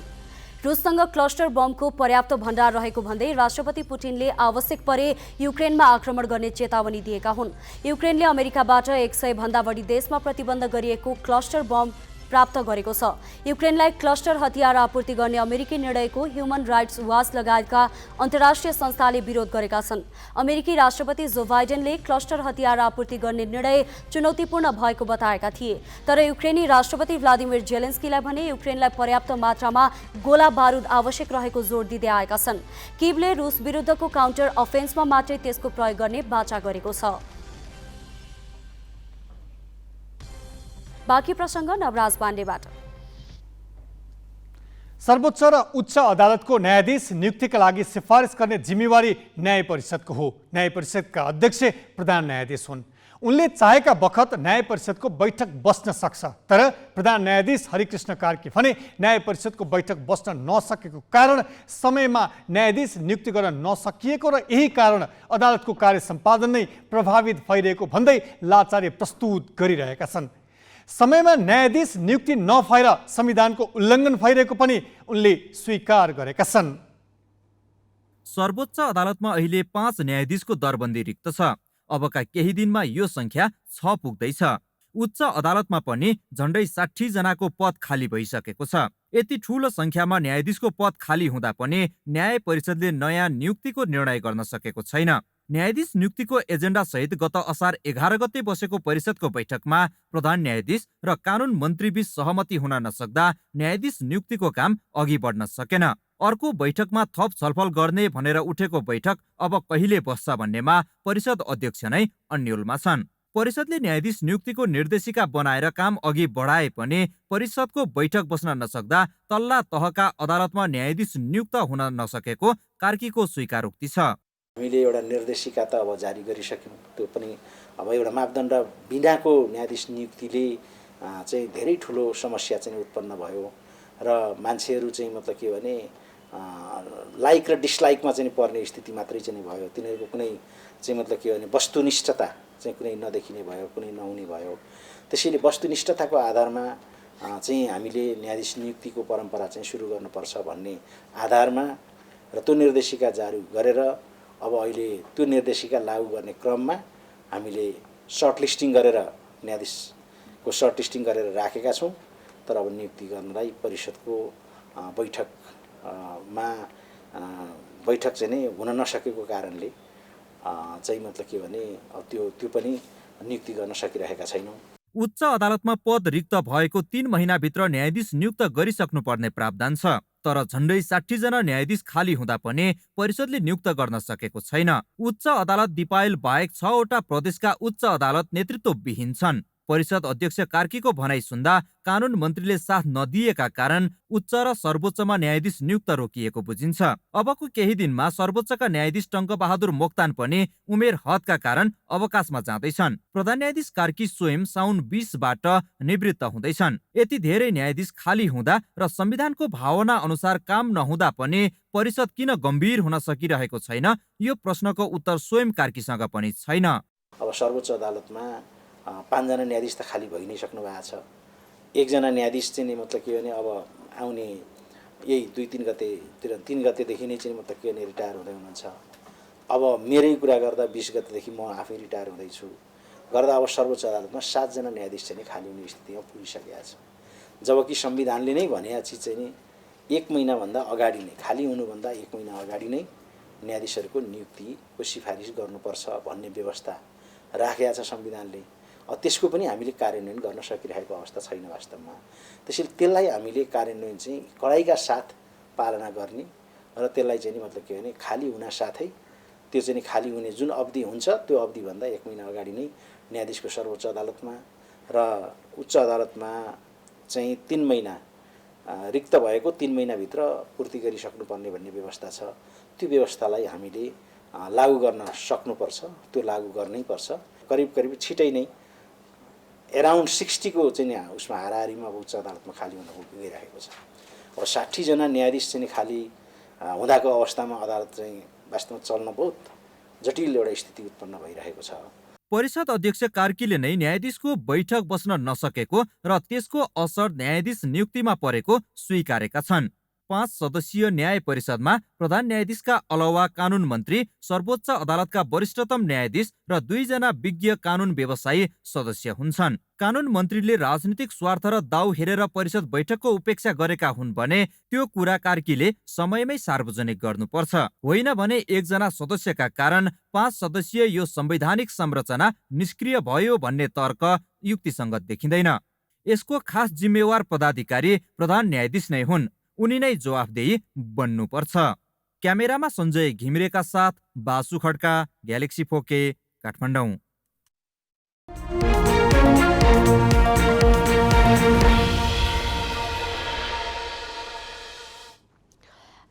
रुससँग क्लस्टर बमको पर्याप्त भण्डार रहेको भन्दै राष्ट्रपति पुटिनले आवश्यक परे युक्रेनमा आक्रमण गर्ने चेतावनी दिएका हुन्। युक्रेनले अमेरिकाबाट 100 भन्दा बढी देशमा प्रतिबन्ध गरिएको क्लस्टर बम प्राप्त गरेको छ। युक्रेनलाई क्लस्टर हतियार आपूर्ति गर्ने अमेरिकी निर्णयको ह्युमन राइट्स वाच लगायतका अन्तर्राष्ट्रिय संस्थाले विरोध गरेका छन्। अमेरिकी राष्ट्रपति जो बाइडेनले क्लस्टर हतियार आपूर्ति गर्ने निर्णय चुनौतीपूर्ण भएको बताएका थिए। तर युक्रेनी राष्ट्रपति भ्लादिमिर जेलेन्स्कीलाई भने युक्रेनलाई पर्याप्त मात्रामा गोला बारुद आवश्यक रहेको जोड दिँदै आएका छन्। किभले रुस विरुद्धको काउन्टर अफेन्समा मात्रै त्यसको प्रयोग गर्ने बाचा गरेको छ। बाँकी प्रसङ्ग नवराज पाण्डेबाट। सर्वोच्च र उच्च अदालतको न्यायाधीश नियुक्तिका लागि सिफारिस गर्ने जिम्मेवारी न्याय परिषदको हो। न्याय परिषदका अध्यक्ष प्रधान न्यायाधीश हुन्। उनले चाहेका बखत न्याय परिषदको बैठक बस्न सक्छ। तर प्रधान न्यायाधीश हरिकृष्ण कार्की भने न्याय परिषदको बैठक बस्न नसकेको कारण समयमा न्यायाधीश नियुक्ति गर्न नसकिएको र यही कारण अदालतको कार्य सम्पादन नै प्रभावित भइरहेको भन्दै लाचार्य प्रस्तुत गरिरहेका छन्। समयमा न्यायाधीश नियुक्ति नभएर संविधानको उल्लङ्घन भइरहेको पनि उनले स्वीकार गरेका छन्। सर्वोच्च अदालतमा अहिले 5 न्यायाधीशको दरबन्दी रिक्त छ। अबका केही दिनमा यो संख्या 6 पुग्दैछ। उच्च अदालतमा पनि झण्डै 60 जनाको पद खाली भइसकेको छ। यति ठूलो संख्यामा न्यायाधीशको पद खाली हुँदा पनि न्याय परिषदले नयाँ नियुक्तिको निर्णय गर्न सकेको छैन। न्यायाधीश नियुक्तिको एजेन्डा सहित गत असार 11 गते बसेको परिषदको बैठकमा प्रधान न्यायाधीश र कानून मन्त्रीबीच सहमति हुन नसक्दा न्यायाधीश नियुक्तिको काम अघि बढ्न सकेन। अर्को बैठकमा थप छलफल गर्ने भनेर उठेको बैठक अब कहिले बस्छ भन्नेमा परिषद अध्यक्ष नै अन्योलमा छन्। परिषदले न्यायाधीश नियुक्तिको निर्देशिका बनाएर काम अघि बढाए पनि परिषदको बैठक बस्न नसक्दा तल्ला तहका अदालतमा न्यायाधीश नियुक्त हुन नसकेको कार्कीको स्वीकारोक्ति छ। हामीले एउटा निर्देशिका त अब जारी गरिसक्यौँ, त्यो पनि अब एउटा मापदण्ड बिनाको न्यायाधीश नियुक्तिले चाहिँ धेरै ठुलो समस्या चाहिँ उत्पन्न भयो र मान्छेहरू चाहिँ मतलब के भने लाइक र डिसलाइकमा चाहिँ पर्ने स्थिति मात्रै चाहिँ भयो। तिनीहरूको कुनै चाहिँ मतलब के भने वस्तुनिष्ठता चाहिँ कुनै नदेखिने भयो, कुनै नहुने भयो। त्यसैले वस्तुनिष्ठताको आधारमा चाहिँ हामीले न्यायाधीश नियुक्तिको परम्परा चाहिँ सुरु गर्नुपर्छ भन्ने आधारमा र त्यो निर्देशिका जारी गरेर अब अहिले त्यो निर्देशिका लागू गर्ने क्रममा हामीले सर्टलिस्टिङ गरेर न्यायाधीशको सर्टलिस्टिङ गरेर राखेका छौँ। तर अब नियुक्ति गर्नलाई परिषदको बैठक चाहिँ नै हुन नसकेको कारणले चाहिँ मतलब के भने त्यो पनि नियुक्ति गर्न सकिरहेका छैनौँ। उच्च अदालतमा पद रिक्त भएको 3 महिनाभित्र न्यायाधीश नियुक्त गरिसक्नुपर्ने प्रावधान छ। तर झण्डै 60 जना न्यायाधीश खाली हुँदा पनि परिषदले नियुक्त गर्न सकेको छैन। उच्च अदालत दिपायल बाहेक 6 वटा प्रदेशका उच्च अदालत नेतृत्वविहीन छन्। परिषद अध्यक्ष कार्कीको भनाइ सुन्दा कानून मन्त्रीले साथ नदिएका कारण उच्च र सर्वोच्चमा न्यायाधीश नियुक्त रोकिएको बुझिन्छ। अबको केही दिनमा सर्वोच्चका न्यायाधीश टङ्कबहादुर मोक्तान पनि उमेर हदका कारण अवकाशमा जाँदैछन्। प्रधान न्यायाधीश कार्की स्वयं साउन 20बाट निवृत्त हुँदैछन्। यति धेरै न्यायाधीश खाली हुँदा र संविधानको भावना अनुसार काम नहुँदा पनि परिषद किन गम्भीर हुन सकिरहेको छैन, यो प्रश्नको उत्तर स्वयं कार्कीसँग पनि छैन। अब सर्वोच्च अदालतमा 5 जना न्यायाधीश त खाली भइ नै सक्नु भएको छ। 1 जना न्यायाधीश चाहिँ मतलब के भने अब आउने यही 2-3 गतेतिर 3 गतेदेखि नै चाहिँ मतलब के भने रिटायर हुँदै हुनुहुन्छ। अब मेरै कुरा गर्दा 20 गतेदेखि म आफै रिटायर हुँदैछु गर्दा अब सर्वोच्च अदालतमा 7 जना न्यायाधीश चाहिँ खाली हुने स्थितिमा पुगिसकेका छ। जबकि संविधानले नै भनेको चिज चाहिँ नि 1 महिनाभन्दा अगाडि नै खाली हुनुभन्दा 1 महिना अगाडि नै न्यायाधीशहरूको नियुक्तिको सिफारिस गर्नुपर्छ भन्ने व्यवस्था राखेको छ संविधानले। त्यसको पनि हामीले कार्यान्वयन गर्न सकिरहेको अवस्था छैन वास्तवमा। त्यसैले त्यसलाई हामीले कार्यान्वयन चाहिँ कडाइका साथ पालना गर्ने र त्यसलाई चाहिँ मतलब के भने खाली हुन साथै त्यो चाहिँ खाली हुने जुन अवधि हुन्छ त्यो अवधिभन्दा 1 महिना अगाडि नै न्यायाधीशको सर्वोच्च अदालतमा र उच्च अदालतमा चाहिँ 3 महिना रिक्त भएको 3 महिनाभित्र पूर्ति गरिसक्नुपर्ने भन्ने व्यवस्था छ। त्यो व्यवस्थालाई हामीले लागू गर्न सक्नुपर्छ, त्यो लागू गर्नै पर्छ। करिब छिटै नै एराउन्ड 60 को चाहिँ उसमा हाराहारीमा उच्च अदालतमा खाली हुन गइरहेको छ। अब 60 जना न्यायाधीश चाहिँ खाली हुँदाको अवस्थामा अदालत चाहिँ वास्तवमा चल्न बहुत जटिल एउटा स्थिति उत्पन्न भइरहेको छ। परिषद अध्यक्ष कार्कीले नै न्यायाधीशको बैठक बस्न नसकेको र त्यसको असर न्यायाधीश नियुक्तिमा परेको स्वीकारेका छन्। 5 सदस्यीय न्याय परिषदमा प्रधान न्यायाधीशका अलावा कानून मन्त्री, सर्वोच्च अदालतका वरिष्ठतम न्यायाधीश र 2 जना विज्ञ कानून व्यवसायी सदस्य हुन्छन्। कानून मन्त्रीले राजनीतिक स्वार्थ र दाउ हेरेर परिषद बैठकको उपेक्षा गरेका हुन् भने त्यो कुरा कार्कीले समयमै सार्वजनिक गर्नुपर्छ। होइन भने 1 जना सदस्यका कारण 5 सदस्यीय यो संवैधानिक संरचना निष्क्रिय भयो भन्ने तर्क युक्तिसङ्गत देखिँदैन। यसको खास जिम्मेवार पदाधिकारी प्रधान न्यायाधीश नै हुन्। उनी नै जवाफदेही बन्नुपर्छ। क्यामेरामा सञ्जय घिमिरेका साथ बासु खड्का, ग्यालेक्सी फोके, काठमाडौँ।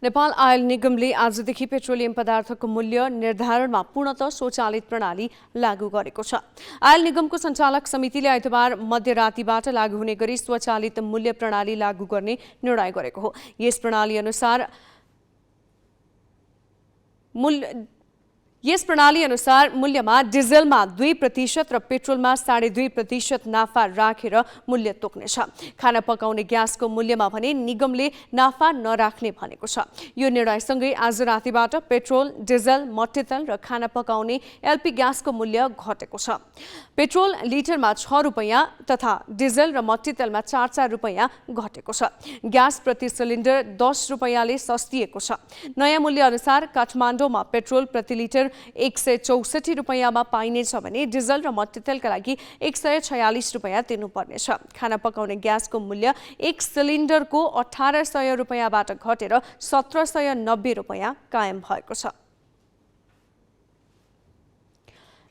नेपाल आयल निगमले आजदेखि पेट्रोलियम पदार्थको मूल्य निर्धारणमा पूर्णतः स्वचालित प्रणाली लागू गरेको छ। आयल निगमको सञ्चालक समितिले आइतबार मध्यरातीबाट लागू हुने गरी स्वचालित मूल्य प्रणाली लागू गर्ने निर्णय गरेको हो। यस प्रणाली अनुसार मूल्यमा डिजेलमा 2% र पेट्रोलमा 2.5% नाफा राखेर मूल्य तोक्नेछ। खाना पकाउने ग्यासको मूल्यमा भने निगमले नाफा नराख्ने भनेको छ। यो निर्णयसँगै आज रातिबाट पेट्रोल, डिजेल, मट्टीतेल र खाना पकाउने एलपी ग्यासको मूल्य घटेको छ। पेट्रोल लिटरमा 6 रुपैयाँ तथा डिजेल र मट्टीतेलमा 4 रुपैयाँ घटेको छ। ग्यास प्रति सिलिन्डर 10 रुपैयाँले सस्तिएको छ। नयाँ मूल्य अनुसार काठमाडौँमा पेट्रोल प्रति लिटर 164 रुपैयाँमा पाइनेछ भने डिजल र मट्टीतेलका लागि 146 रुपैयाँ तिर्नुपर्नेछ। खाना पकाउने ग्यासको मूल्य 1 सिलिन्डरको 1800 रुपैयाँबाट घटेर 1790 रुपैयाँ कायम भएको छ।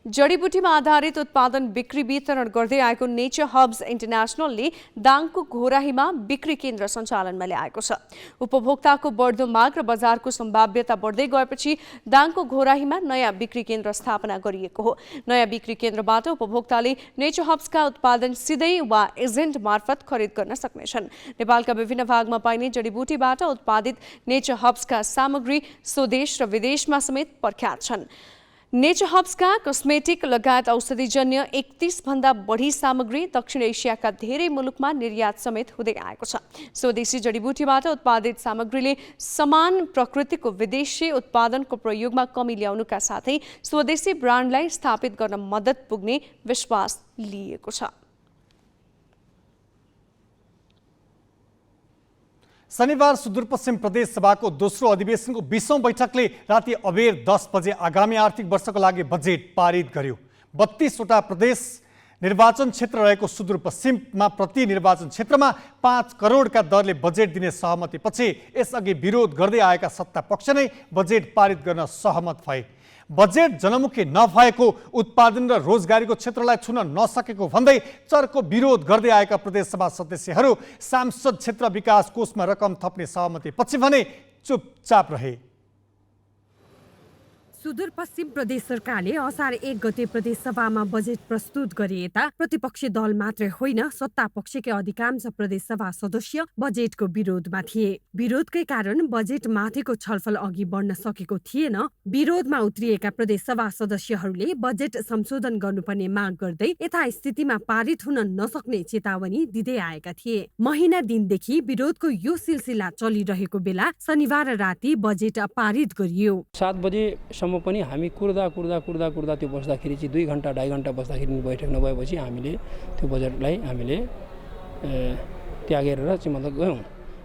जडीबुटीमा आधारित उत्पादन बिक्री वितरण गर्दै आएको नेचर हब्स इन्टरनेसनलले दाङको घोराहीमा बिक्री केन्द्र सञ्चालनमा ल्याएको छ। उपभोक्ताको बढ्दो माग र बजारको सम्भाव्यता बढ्दै गएपछि दाङको घोराहीमा नयाँ बिक्री केन्द्र स्थापना गरिएको हो। नयाँ बिक्री केन्द्रबाट उपभोक्ताले नेचर हब्सका उत्पादन सिधै वा एजेन्ट मार्फत खरिद गर्न सक्नेछन्। नेपालका विभिन्न भागमा पाइने जडीबुटीबाट उत्पादित नेचर हब्सका सामग्री स्वदेश र विदेशमा समेत प्रख्यात छन्। नेचर हब्सका कस्मेटिक लगायत औषधिजन्य 31 भन्दा बढी सामग्री दक्षिण एसियाका धेरै मुलुकमा निर्यात समेत हुँदै आएको छ। स्वदेशी जडीबुटीबाट उत्पादित सामग्रीले समान प्रकृतिको विदेशी उत्पादनको प्रयोगमा कमी ल्याउनुका साथै स्वदेशी ब्रान्डलाई स्थापित गर्न मद्दत पुग्ने विश्वास लिएको छ। शनिबार सुदूरपश्चिम प्रदेश सभाको दोस्रो अधिवेशनको 20औं बैठकले राति अबेर 10 बजे आगामी आर्थिक वर्षको लागि बजेट पारित गर्यो। 32 वटा प्रदेश निर्वाचन क्षेत्र रहेको सुदूरपश्चिममा प्रति निर्वाचन क्षेत्रमा 5 करोडका दरले बजेट दिने सहमतिपछि यसअघि विरोध गर्दै आएका सत्ता पक्ष नै बजेट पारित गर्न सहमत भए। बजेट जनमुखी नभएको, उत्पादन र रोजगारीको क्षेत्रलाई छुन नसकेको भन्दै चर्को विरोध गर्दै आएका प्रदेशसभा सदस्यहरू सांसद क्षेत्र विकास कोषमा रकम थप्ने सहमतिपछि भने चुपचाप रहे। सुदूरपश्चिम प्रदेश सरकारले असार 1 गते प्रदेश सभामा बजेट प्रस्तुत गरे यता प्रतिपक्षी दल मात्रै होइन सत्ता पक्षकै अधिकांश प्रदेश सभा सदस्य बजेटको विरोधमा थिए। विरोधकै कारण बजेट माथिको छलफल अघि बढ्न सकेको थिएन। विरोधमा उत्रिएका प्रदेश सभा सदस्यहरूले बजेट संशोधन गर्नुपर्ने माग गर्दै यथास्थितिमा पारित हुन नसक्ने चेतावनी दिँदै आएका थिए। महिना दिनदेखि विरोधको यो सिलसिला चलिरहेको बेला शनिबार राति बजेट पारित गरियो। 7 बजेसम्म पनि हामी कुर्दा त्यो बस्दाखेरि चाहिँ 2 घण्टा 2.5 घण्टा बस्दाखेरि बैठक नभएपछि हामीले त्यो बजेटलाई हामीले त्यागेर चाहिँ मतलब गयौँ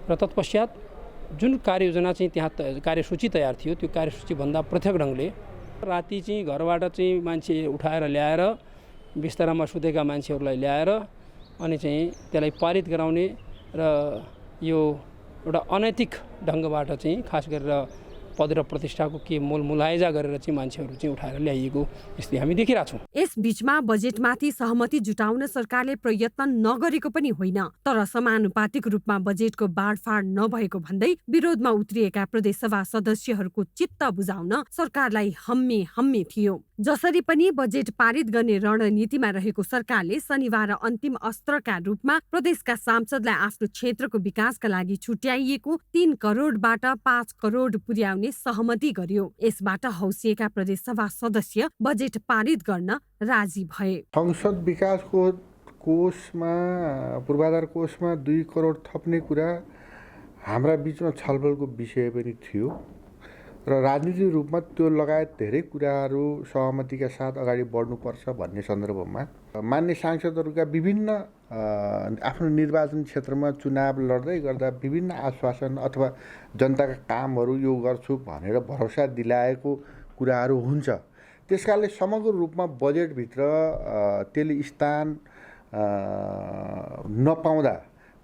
र तत्पश्चात जुन कार्ययोजना चाहिँ त्यहाँ कार्यसूची तयार थियो त्यो कार्यसूचीभन्दा पृथक ढङ्गले राति चाहिँ घरबाट चाहिँ मान्छे उठाएर ल्याएर बिस्तारामा सुतेका मान्छेहरूलाई ल्याएर अनि चाहिँ त्यसलाई पारित गराउने र यो एउटा अनैतिक ढङ्गबाट चाहिँ खास गरेर पद र प्रतिष्ठाको के मुलायजा गरेर चाहिँ मान्छेहरू चाहिँ उठाएर ल्याइएको स्थिति हामी देखिरहेका छौँ। यस बीचमा बजेटमाथि सहमति जुटाउन सरकारले प्रयत्न नगरेको पनि होइन, तर समानुपातिक रूपमा बजेटको बाँडफाँड नभएको भन्दै विरोधमा उत्रिएका प्रदेशसभा सदस्यहरूको चित्त बुझाउन सरकारलाई हम्मे थियो। जसरी पनि बजेट पारित गर्ने रणनीतिमा रहेको सरकारले शनिबार अन्तिम अस्त्रका रूपमा प्रदेशका सांसदलाई आफ्नो क्षेत्रको विकासका लागि छुट्याइएको 3 करोडबाट 5 करोड पुर्याउने सहमति गर्यो। यसबाट हौसिएका प्रदेश सभा सदस्य बजेट पारित गर्न राजी भए। संसद विकासको कोषमा पूर्वाधार कोषमा 2 करोड थप्ने कुरा हाम्रा बीचमा छलफलको विषय पनि थियो र राजनीतिक रूपमा त्यो लगायत धेरै कुराहरू सहमतिका साथ अगाडि बढ्नुपर्छ भन्ने सन्दर्भमा मान्य सांसदहरूका विभिन्न आफ्नो निर्वाचन क्षेत्रमा चुनाव लड्दै गर्दा विभिन्न आश्वासन अथवा जनताका कामहरू यो गर्छु भनेर भरोसा दिलाएको कुराहरू हुन्छ। त्यसकारणले समग्र रूपमा बजेटभित्र त्यसले स्थान नपाउँदा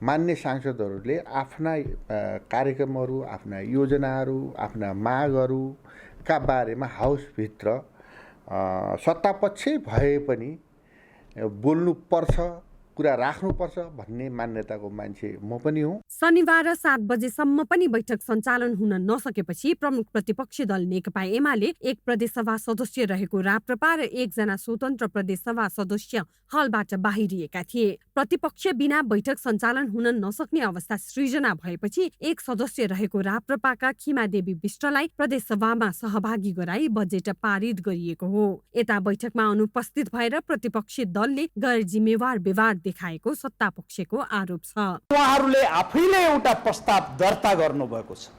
मान्य सांसदहरूले आफ्ना कार्यक्रमहरू, आफ्ना योजनाहरू, आफ्ना मागहरूका बारेमा हाउसभित्र सत्तापक्ष भए पनि बोल्नु पर्छ, कुरा राख्नुपर्छ भन्ने मान्यताको मान्छे म पनि हुँ। शनिबार 7 बजेसम्म पनि बैठक सञ्चालन हुन नसकेपछि प्रमुख प्रतिपक्षी दल नेकपा एमाले एक प्रदेशसभा सदस्य रहेको राप्रपा र एकजना स्वतन्त्र प्रदेशसभा सदस्य हलबाट बाहिरिएका थिए। प्रतिपक्ष बिना बैठक सञ्चालन हुन नसक्ने अवस्था सृजना भएपछि एक सदस्य रहेको राप्रपाका खिमादेवी विष्टलाई प्रदेशसभामा सहभागी गराई बजेट पारित गरिएको हो। यता बैठकमा अनुपस्थित भएर प्रतिपक्षी दलले गैर जिम्मेवार व्यवहार देखाएको सत्तापक्षको आरोप छ। उहाँहरूले आफैले एउटा प्रस्ताव दर्ता गर्नुभएको छ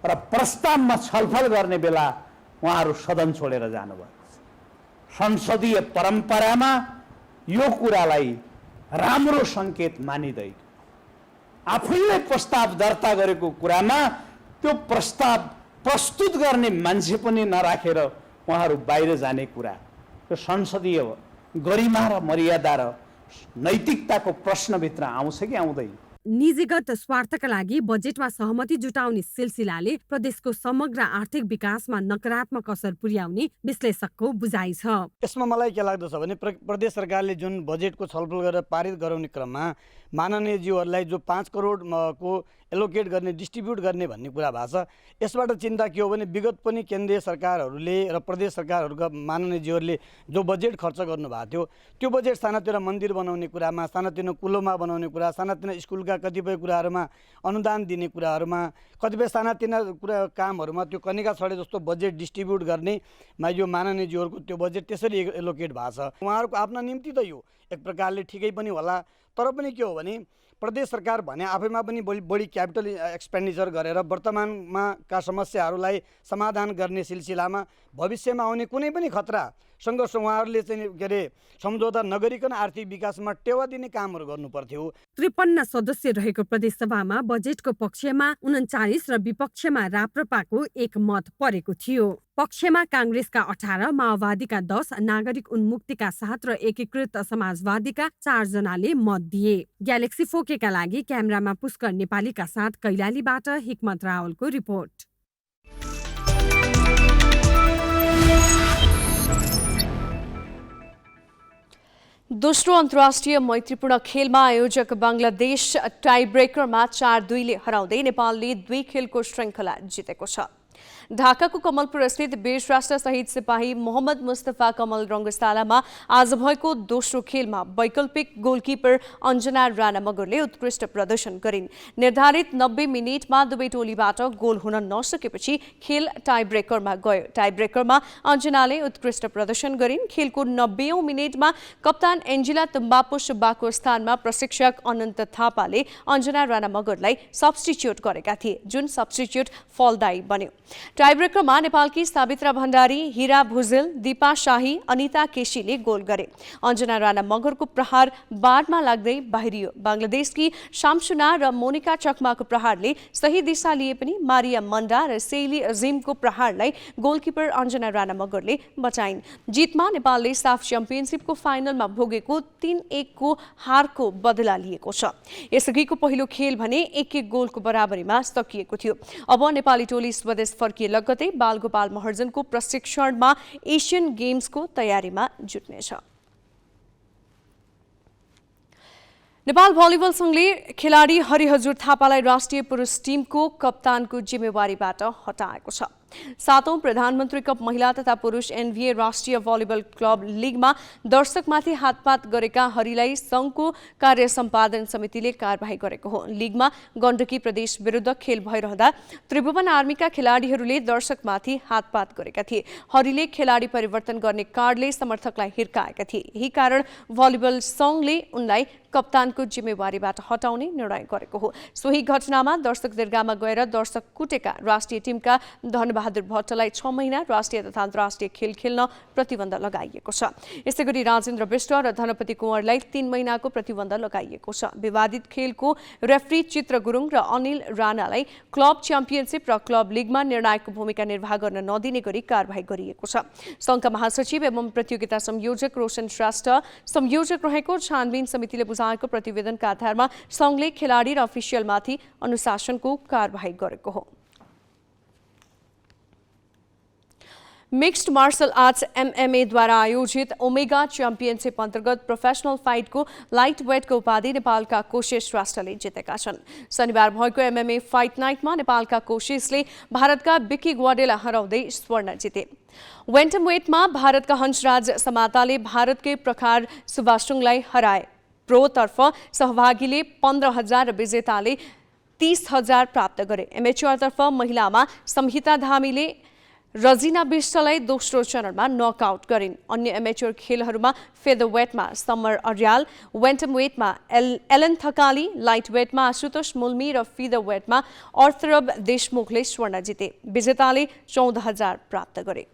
र प्रस्तावमा छलफल गर्ने बेला उहाँहरू सदन छोडेर जानुभएको छ। संसदीय परम्परामा यो कुरालाई राम्रो सङ्केत मानिँदैन। आफैले प्रस्ताव दर्ता गरेको कुरामा त्यो प्रस्ताव प्रस्तुत गर्ने मान्छे पनि नराखेर उहाँहरू बाहिर जाने कुरा यो संसदीय गरिमा र मर्यादा र नैतिकताको प्रश्नभित्र आउँछ कि आउँदैन? निजीगत स्वार्थका लागि बजेटमा सहमति जुटाउने सिलसिलाले प्रदेशको समग्र आर्थिक विकासमा नकारात्मक असर पुर्याउने विश्लेषकको बुझाइ छ। यसमा मलाई के लाग्दछ भने प्रदेश सरकारले जुन बजेटको छलफल गरेर पारित गराउने क्रममा माननीयज्यूहरूलाई जो 5 करोड को एलोकेट गर्ने डिस्ट्रिब्युट गर्ने भन्ने कुरा भएको छ। यसबाट चिन्ता के हो भने विगत पनि केन्द्रीय सरकारहरूले र प्रदेश सरकारहरूका माननीयज्यूहरूले जो बजेट खर्च गर्नुभएको थियो त्यो बजेट सानातिना मन्दिर बनाउने कुरामा, सानातिना कुलोमा बनाउने कुरा, सानातिना स्कुलका कतिपय कुराहरूमा अनुदान दिने कुराहरूमा, कतिपय सानातिना कामहरूमा त्यो कनिका छडे जस्तो बजेट डिस्ट्रिब्युट गर्नेमा यो माननीयज्यूहरूको त्यो बजेट त्यसरी एलोकेट भएको छ। उहाँहरूको आफ्ना निम्ति त यो एक प्रकारले ठिकै पनि होला, तर पनि के हो भने प्रदेश सरकार भने आफैमा पनि बढी क्यापिटल एक्सपेन्डिचर गरेर वर्तमानमा का समस्याहरूलाई समाधान गर्ने सिलसिलामा भविष्यमा आउने कुनै पनि खतरा सङ्घर्ष उहाँहरूले चाहिँ के अरे सम्झौता नगरिकन आर्थिक विकासमा टेवा दिने कामहरू गर्नु पर्थ्यो। 53 सदस्य रहेको प्रदेशसभामा बजेटको पक्षमा 39 र विपक्षमा राप्रपाको एक मत परेको थियो। पक्षमा काङ्ग्रेसका 18, माओवादीका 10, नागरिक उन्मुक्तिका 7 र एकीकृत समाजवादीका 4 जनाले मत दिए। ग्यालेक्सी फोकेका लागि क्यामेरामा पुष्कर नेपालीका साथ कैलालीबाट हिक्मत रावलको रिपोर्ट। दोस्रो अन्तर्राष्ट्रिय मैत्रीपूर्ण खेलमा आयोजक बङ्गलादेश टाइब्रेकरमा 4-2 हराउँदै नेपालले 2 खेलको श्रृङ्खला जितेको छ। ढाकाको कमलपुर स्थित वीर राष्ट्र शहीद सिपाही मोहम्मद मुस्तफा कमल रङ्गशालामा आज भएको दोस्रो खेलमा वैकल्पिक गोलकिपर अञ्जना राणा मगरले उत्कृष्ट प्रदर्शन गरिन्। निर्धारित 90 मिनेटमा दुवै टोलीबाट गोल हुन नसकेपछि खेल टाइब्रेकरमा गयो। टाइब्रेकरमा अञ्जनाले उत्कृष्ट प्रदर्शन गरिन्। खेलको 90औं मिनेटमा कप्तान एन्जिला तुम्बापो सुब्बाको स्थानमा प्रशिक्षक अनन्त थापाले अञ्जना राणा मगरलाई सब्स्टिच्युट गरेका थिए, जुन सब्स्टिच्युट फलदायी बन्यो। टाइब्रेकरमा नेपालकी सावित्रा भण्डारी, हिरा भुजेल, दीपा शाही, अनिता केसीले गोल गरे। अञ्जना राणा मगरको प्रहार बाडमा लाग्दै बाहिरियो। बङ्गलादेशकी शामसुना र मोनिका चकमाको प्रहारले सही दिशा लिए पनि मारिया मन्डा र सेली अजिमको प्रहारलाई गोलकिपर अञ्जना राणा मगरले बचाइन्। जितमा नेपालले साफ च्याम्पियनसिपको फाइनलमा भोगेको 3-1 को हारको बदला लिएको छ। यसअघिको पहिलो खेल भने 1-1 गोलको बराबरीमा सकिएको थियो। अब नेपाली टोली स्वदेश फर्किए लगतै बालगोपाल महर्जनको प्रशिक्षणमा एसियन गेम्सको तयारीमा जुट्नेछ। नेपाल भलिबल संघले खेलाडी हरिहजुर थापालाई राष्ट्रिय पुरुष टिमको कप्तानको जिम्मेवारीबाट हटाएको छ। 7औं प्रधानमन्त्री कप महिला तथा पुरुष एनभिए राष्ट्रिय भलिबल क्लब लिगमा दर्शकमाथि हातपात गरेका हरिलाई संघको कार्य सम्पादन समितिले कारबाही गरेको हो। लिगमा गण्डकी प्रदेश विरुद्ध खेल भइरहँदा त्रिभुवन आर्मीका खेलाडीहरूले दर्शकमाथि हातपात गरेका थिए। हरिले खेलाडी परिवर्तन गर्ने कार्डले समर्थकलाई हिर्काएका थिए। यही कारण भलिबल संघले उनलाई कप्तानको जिम्मेवारीबाट हटाउने निर्णय गरेको हो। सोही घटनामा दर्शक दीर्घामा गएर दर्शक कुटेका राष्ट्रिय टिमका धनबहादुर भट्टलाई 6 महिना राष्ट्रिय तथा अन्तर्राष्ट्रिय खेल खेल्न प्रतिबन्ध लगाइएको छ। यसैगरी राजेन्द्र विष्ट र धनपति कुँवरलाई 3 महिनाको प्रतिबन्ध लगाइएको छ। विवादित खेलको रेफ्री चित्र गुरुङ र अनिल राणालाई क्लब च्याम्पियनसिप र क्लब लिगमा निर्णायकको भूमिका निर्वाह गर्न नदिने गरी कारबाही गरिएको छ। संघका महासचिव एवं प्रतियोगिता संयोजक रोशन श्रेष्ठ संयोजक रहेको छानबिन समितिले बुझाएको प्रतिवेदनका आधारमा संघले खेलाडी र अफिसियलमाथि अनुशासनको कारबाही गरेको हो। मिक्स्ड मार्शल आर्ट्स MMA द्वारा आयोजित ओमेगा च्याम्पियनसिप अन्तर्गत प्रोफेसनल फाइटको लाइट वेटको उपाधि नेपालका कोशिश श्रेष्ठले जितेका छन्। शनिबार भएको MMA फाइट नाइटमा नेपालका कोशिशले भारतका विक्की ग्वाडेला हराउँदै स्वर्ण जिते। वेन्टम वेटमा भारतका हंसराज समाताले भारतकै प्रखार सुभाषुङलाई हराए। प्रोतर्फ सहभागीले 15,000 र विजेताले 30,000 प्राप्त गरे। एमेच्योरतर्फ महिलामा संहिता धामीले रजिना बिष्टलाई दोस्रो चरणमा नकआउट गरिन्। अन्य एमेच्योर खेलहरूमा फेदरवेटमा समर अर्याल, वेन्टमवेटमा एलन थकाली, लाइटवेटमा आशुतोष मुल्मी र फिदरवेटमा अर्थरब देशमुखले स्वर्ण जिते। विजेताले 14,000 प्राप्त गरे।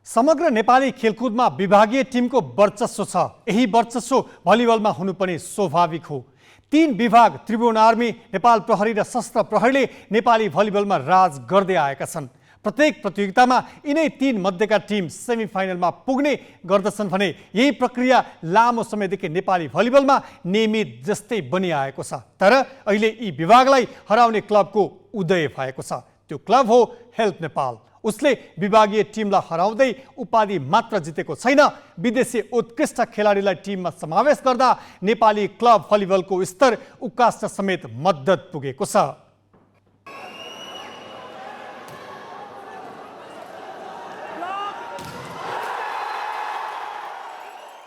समग्र नेपाली खेलकुदमा विभागीय टिमको वर्चस्व छ। यही वर्चस्व भलिबलमा हुनु पनि स्वाभाविक हो। 3 विभाग त्रिभुवन आर्मी, नेपाल प्रहरी र सशस्त्र प्रहरीले नेपाली भलिबलमा राज गर्दै आएका छन्। प्रत्येक प्रतियोगितामा यिनै 3 मध्येका टिम सेमिफाइनलमा पुग्ने गर्दछन् भने यही प्रक्रिया लामो समयदेखि नेपाली भलिबलमा नियमित जस्तै बनिआएको छ। तर अहिले यी विभागलाई हराउने क्लबको उदय भएको छ। त्यो क्लब हो हेल्प नेपाल। उसले विभागीय टिमलाई हराउँदै उपाधि मात्र जितेको छैन, विदेशी उत्कृष्ट खेलाडीलाई टिममा समावेश गर्दा नेपाली क्लब भलिबलको स्तर उकास्न समेत मद्दत पुगेको छ।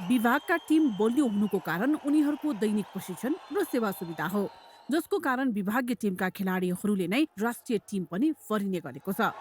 विभागका टिम बलियो हुनुको कारण उनीहरूको दैनिक प्रशिक्षण र सेवा सुविधा हो, जसको कारण विभागीय टिमका खेलाडीहरूले नै राष्ट्रिय टिम पनि फरिने गरेको छ।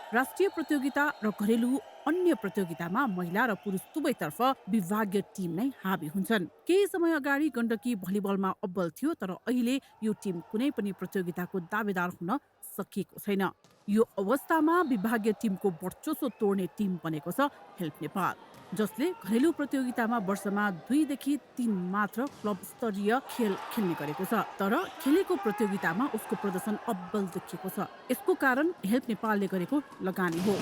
राष्ट्रिय प्रतियोगिता र घरेलु अन्य प्रतियोगितामा महिला र पुरुष दुवैतर्फ विभागीय टिम नै हाबी हुन्छन्। केही समय अगाडि गण्डकी भलिबलमा अब्बल थियो, तर अहिले यो टिम कुनै पनि प्रतियोगिताको दावेदार हुन सकिएको छैन। यो अवस्थामा विभागीय टिमको वर्चस्व तोड्ने टिम बनेको छ हेल्प नेपाल, जसले घरेलु प्रतियोगितामा वर्षमा 2 देखि 3 मात्र क्लब स्तरीय खेल खेल्ने गरेको छ। तर खेलेको प्रतियोगितामा उसको प्रदर्शन अब्बल देखिएको छ। यसको कारण हेल्प नेपालले गरेको लगानी हो।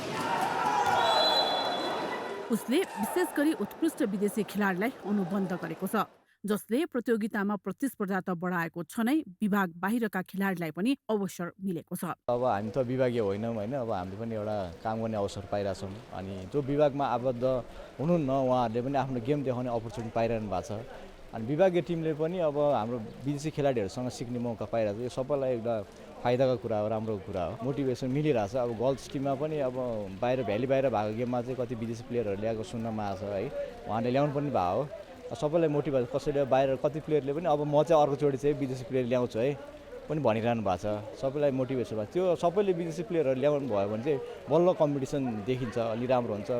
उसले विशेष गरी उत्कृष्ट विदेशी खेलाडीलाई अनुबन्ध गरेको छ, जसले प्रतियोगितामा प्रतिस्पर्धा त बढाएको छ नै, विभाग बाहिरका खेलाडीलाई पनि अवसर मिलेको छ। अब हामी त विभागीय होइनौँ होइन, अब हामीले पनि एउटा काम गर्ने अवसर पाइरहेछौँ। अनि जो विभागमा आबद्ध हुनुहुन्न उहाँहरूले पनि आफ्नो गेम देखाउने अपर्च्युनिटी पाइरहनु भएको छ। अनि विभागीय टिमले पनि अब हाम्रो विदेशी खेलाडीहरूसँग सिक्ने मौका पाइरहेको छ। यो सबैलाई एउटा फाइदाको कुरा हो, राम्रो कुरा हो। मोटिभेसन मिलिरहेछ। अब गर्ल्स टिममा पनि अब बाहिर भएको गेममा चाहिँ कति विदेशी प्लेयरहरू ल्याएको सुन्नमा आएको छ है, उहाँले ल्याउनु पनि भयो हो। सबैलाई मोटिभेसन, कसैले बाहिर कति प्लेयरले पनि अब म चाहिँ अर्कोचोटि चाहिँ विदेशी प्लेयर ल्याउँछु है पनि भनिरहनु भएको छ। सबैलाई मोटिभेसन भएको त्यो सबैले विदेशी प्लेयरहरू ल्याउनु भयो भने चाहिँ बल्ल कम्पिटिसन देखिन्छ, अलि राम्रो हुन्छ।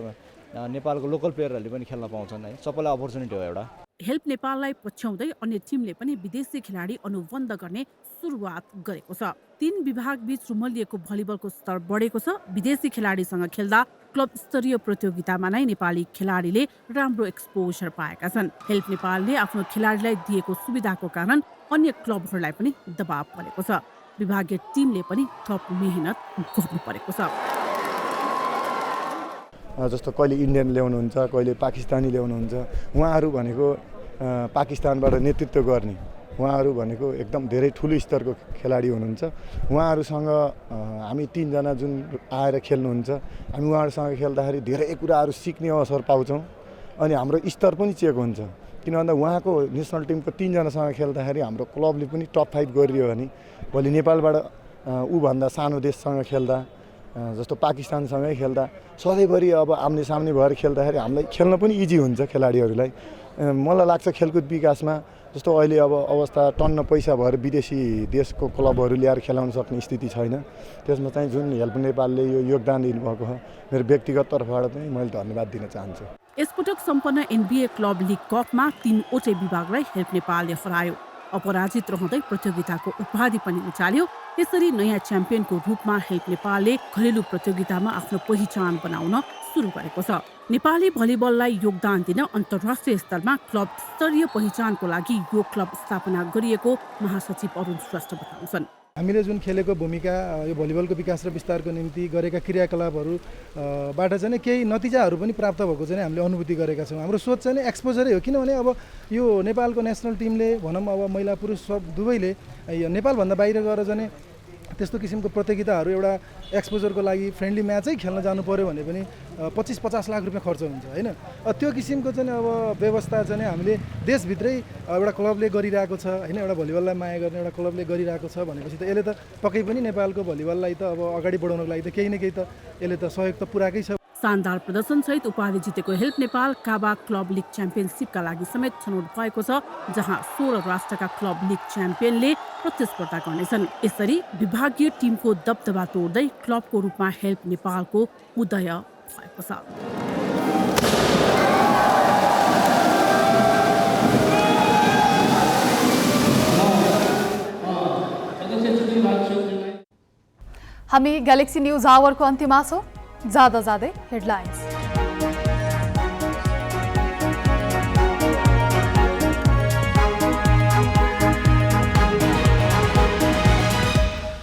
नेपालको लोकल प्लेयरहरूले पनि खेल्न पाउँछन् है, सबैलाई अपर्च्युनिटी हो एउटा। हेल्प नेपाललाई पछ्याउँदै अन्य टिमले पनि विदेशी खेलाडी अनुबन्ध गर्ने सुरुवात गरेको छ। 3 विभाग बीच रुमलिएको भलिबलको स्तर बढेको छ। विदेशी खेलाडीसँग खेल्दा क्लब स्तरीय प्रतियोगितामा नै नेपाली खेलाडीले राम्रो एक्सपोजर पाएका छन्। हेल्प नेपालले आफ्नो खेलाडीलाई दिएको सुविधाको कारण अन्य क्लबहरूलाई पनि दबाव परेको छ। विभागीय टिमले पनि थप मेहनत गर्नु परेको छ। जस्तो कहिले इन्डियन ल्याउनुहुन्छ, कहिले पाकिस्तानी ल्याउनुहुन्छ। उहाँहरू भनेको पाकिस्तानबाट नेतृत्व गर्ने, उहाँहरू भनेको एकदम धेरै ठुलो स्तरको खेलाडी हुनुहुन्छ। उहाँहरूसँग हामी 3 जना जुन आएर खेल्नुहुन्छ, हामी उहाँहरूसँग खेल्दाखेरि धेरै कुराहरू सिक्ने अवसर पाउँछौँ। अनि हाम्रो स्तर पनि चेक हुन्छ। किन भन्दा उहाँको नेसनल टिमको 3 जनासँग खेल्दाखेरि हाम्रो क्लबले पनि टप फाइट गरियो भने भोलि नेपालबाट ऊभन्दा सानो देशसँग खेल्दा, जस्तो पाकिस्तानसँगै खेल्दा सधैँभरि अब आम्ने सामने भएर खेल्दाखेरि हामीलाई खेल्न पनि इजी हुन्छ खेलाडीहरूलाई। मलाई लाग्छ खेलकुद विकासमा जस्तो अहिले अब अवस्था टन्न पैसा भएर विदेशी देशको क्लबहरू ल्याएर खेलाउन सक्ने स्थिति छैन। त्यसमा चाहिँ जुन हेल्प नेपालले यो योगदान दिनुभएको हो, मेरो व्यक्तिगत तर्फबाट पनि मैले धन्यवाद दिन चाहन्छु। यसपटक सम्पन्न NBA क्लब लिग कपमा 3वटै विभागलाई हेल्प नेपालले हरायो। अपराजित रहँदै प्रतियोगिताको उपाधि पनि उचाल्यो। त्यसरी नयाँ च्याम्पियनको रूपमा हेल्प नेपालले घरेलु प्रतियोगितामा आफ्नो पहिचान बनाउन सुरु गरेको छ। नेपाली भलिबललाई योगदान दिन अन्तर्राष्ट्रिय स्तरमा क्लब स्तरीय पहिचानको लागि यो क्लब स्थापना गरिएको महासचिव अरुण श्रेष्ठ बताउँछन्। हामीले जुन खेलेको भूमिका यो भलिबलको विकास र विस्तारको निम्ति गरेका क्रियाकलापहरूबाट चाहिँ केही नतिजाहरू पनि प्राप्त भएको चाहिँ हामीले अनुभूति गरेका छौँ। हाम्रो सोच चाहिँ एक्सपोजरै हो, किनभने अब यो नेपालको नेसनल टिमले भनौँ अब महिला पुरुष सब दुवैले नेपालभन्दा बाहिर गएर चाहिँ त्यस्तो किसिमको प्रतियोगिताहरू एउटा एक्सपोजरको लागि फ्रेन्डली म्याचै खेल्न जानु पर्यो भने पनि 25-50 लाख रुपियाँ खर्च हुन्छ होइन। त्यो किसिमको चाहिँ अब व्यवस्था चाहिँ हामीले देशभित्रै एउटा क्लबले गरिरहेको छ होइन, एउटा भलिबललाई माया गर्ने एउटा क्लबले गरिरहेको छ भनेपछि त यसले त पक्कै पनि नेपालको भलिबललाई त अब अगाडि बढाउनको लागि त केही न केही त यसले त सहयोग त पुऱ्याएकै छ। शानदार प्रदर्शनसहित उपाधि जितेको हेल्प नेपाल काबा क्लब लिग च्याम्पियनसिपका लागि समेत छनौट भएको छ, जहाँ 16 राष्ट्रका क्लब लिग च्याम्पियनले प्रतिस्पर्धा गर्नेछन्। यसरी विभागीय टिमको दबदबा तोड्दै क्लबको रूपमा हेल्प नेपालको उदय भएको छ। हामी ग्यालेक्सी न्यूज आवरको अन्त्यमा छौं। जाँदा जाँदै हेडलाइन्स।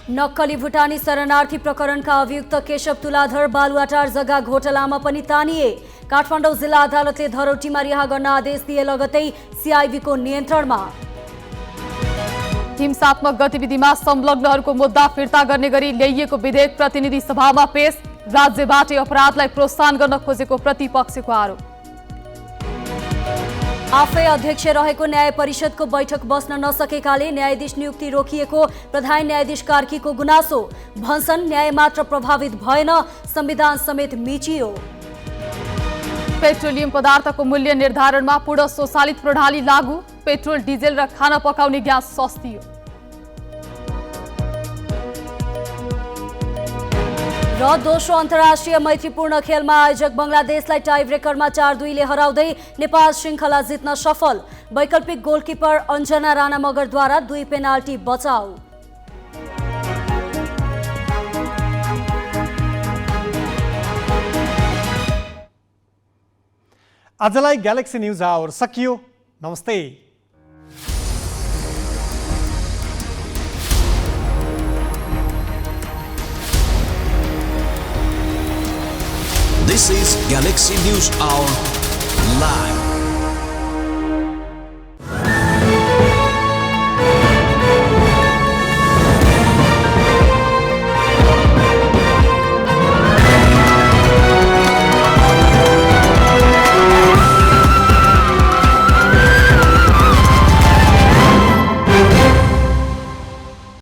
नक्कली भुटानी शरणार्थी प्रकरणका अभियुक्त केशव तुलाधर बालुवाटार जग्गा घोटालामा पनि तानिए। काठमाडौँ जिल्ला अदालतले धरौटीमा रिहा गर्न आदेश दिए, लगतै सीआईबीको नियन्त्रणमा। हिंसात्मक गतिविधिमा संलग्नहरूको मुद्दा फिर्ता गर्ने गरी ल्याइएको विधेयक प्रतिनिधि सभामा पेश। राज्यबाटै अपराधलाई प्रोत्साहन गर्न खोजेको प्रतिपक्षको आरोप। आफै अध्यक्ष रहेको न्याय परिषदको बैठक बस्न नसकेकाले न्यायाधीश नियुक्ति रोकिएको प्रधान न्यायाधीश कार्कीको गुनासो। भन्छन् न्याय मात्र प्रभावित भएन, संविधान समेत मिचियो। पेट्रोलियम पदार्थको मूल्य निर्धारणमा पूर्ण स्वचालित प्रणाली लागू। पेट्रोल, डिजेल र खाना पकाउने ग्यास सस्तियो। र दोस्रो अन्तर्राष्ट्रिय मैत्रीपूर्ण खेलमा आयोजक बङ्गलादेशलाई टाई ब्रेकरमा 4-2 हराउँदै नेपाल श्रृङ्खला जित्न सफल। वैकल्पिक गोलकिपर अन्जना राणा मगरद्वारा 2 पेनाल्टी बचाउ। आजलाई ग्यालेक्सी न्यूज आवर सकियो। नमस्ते। This is Galaxy News Hour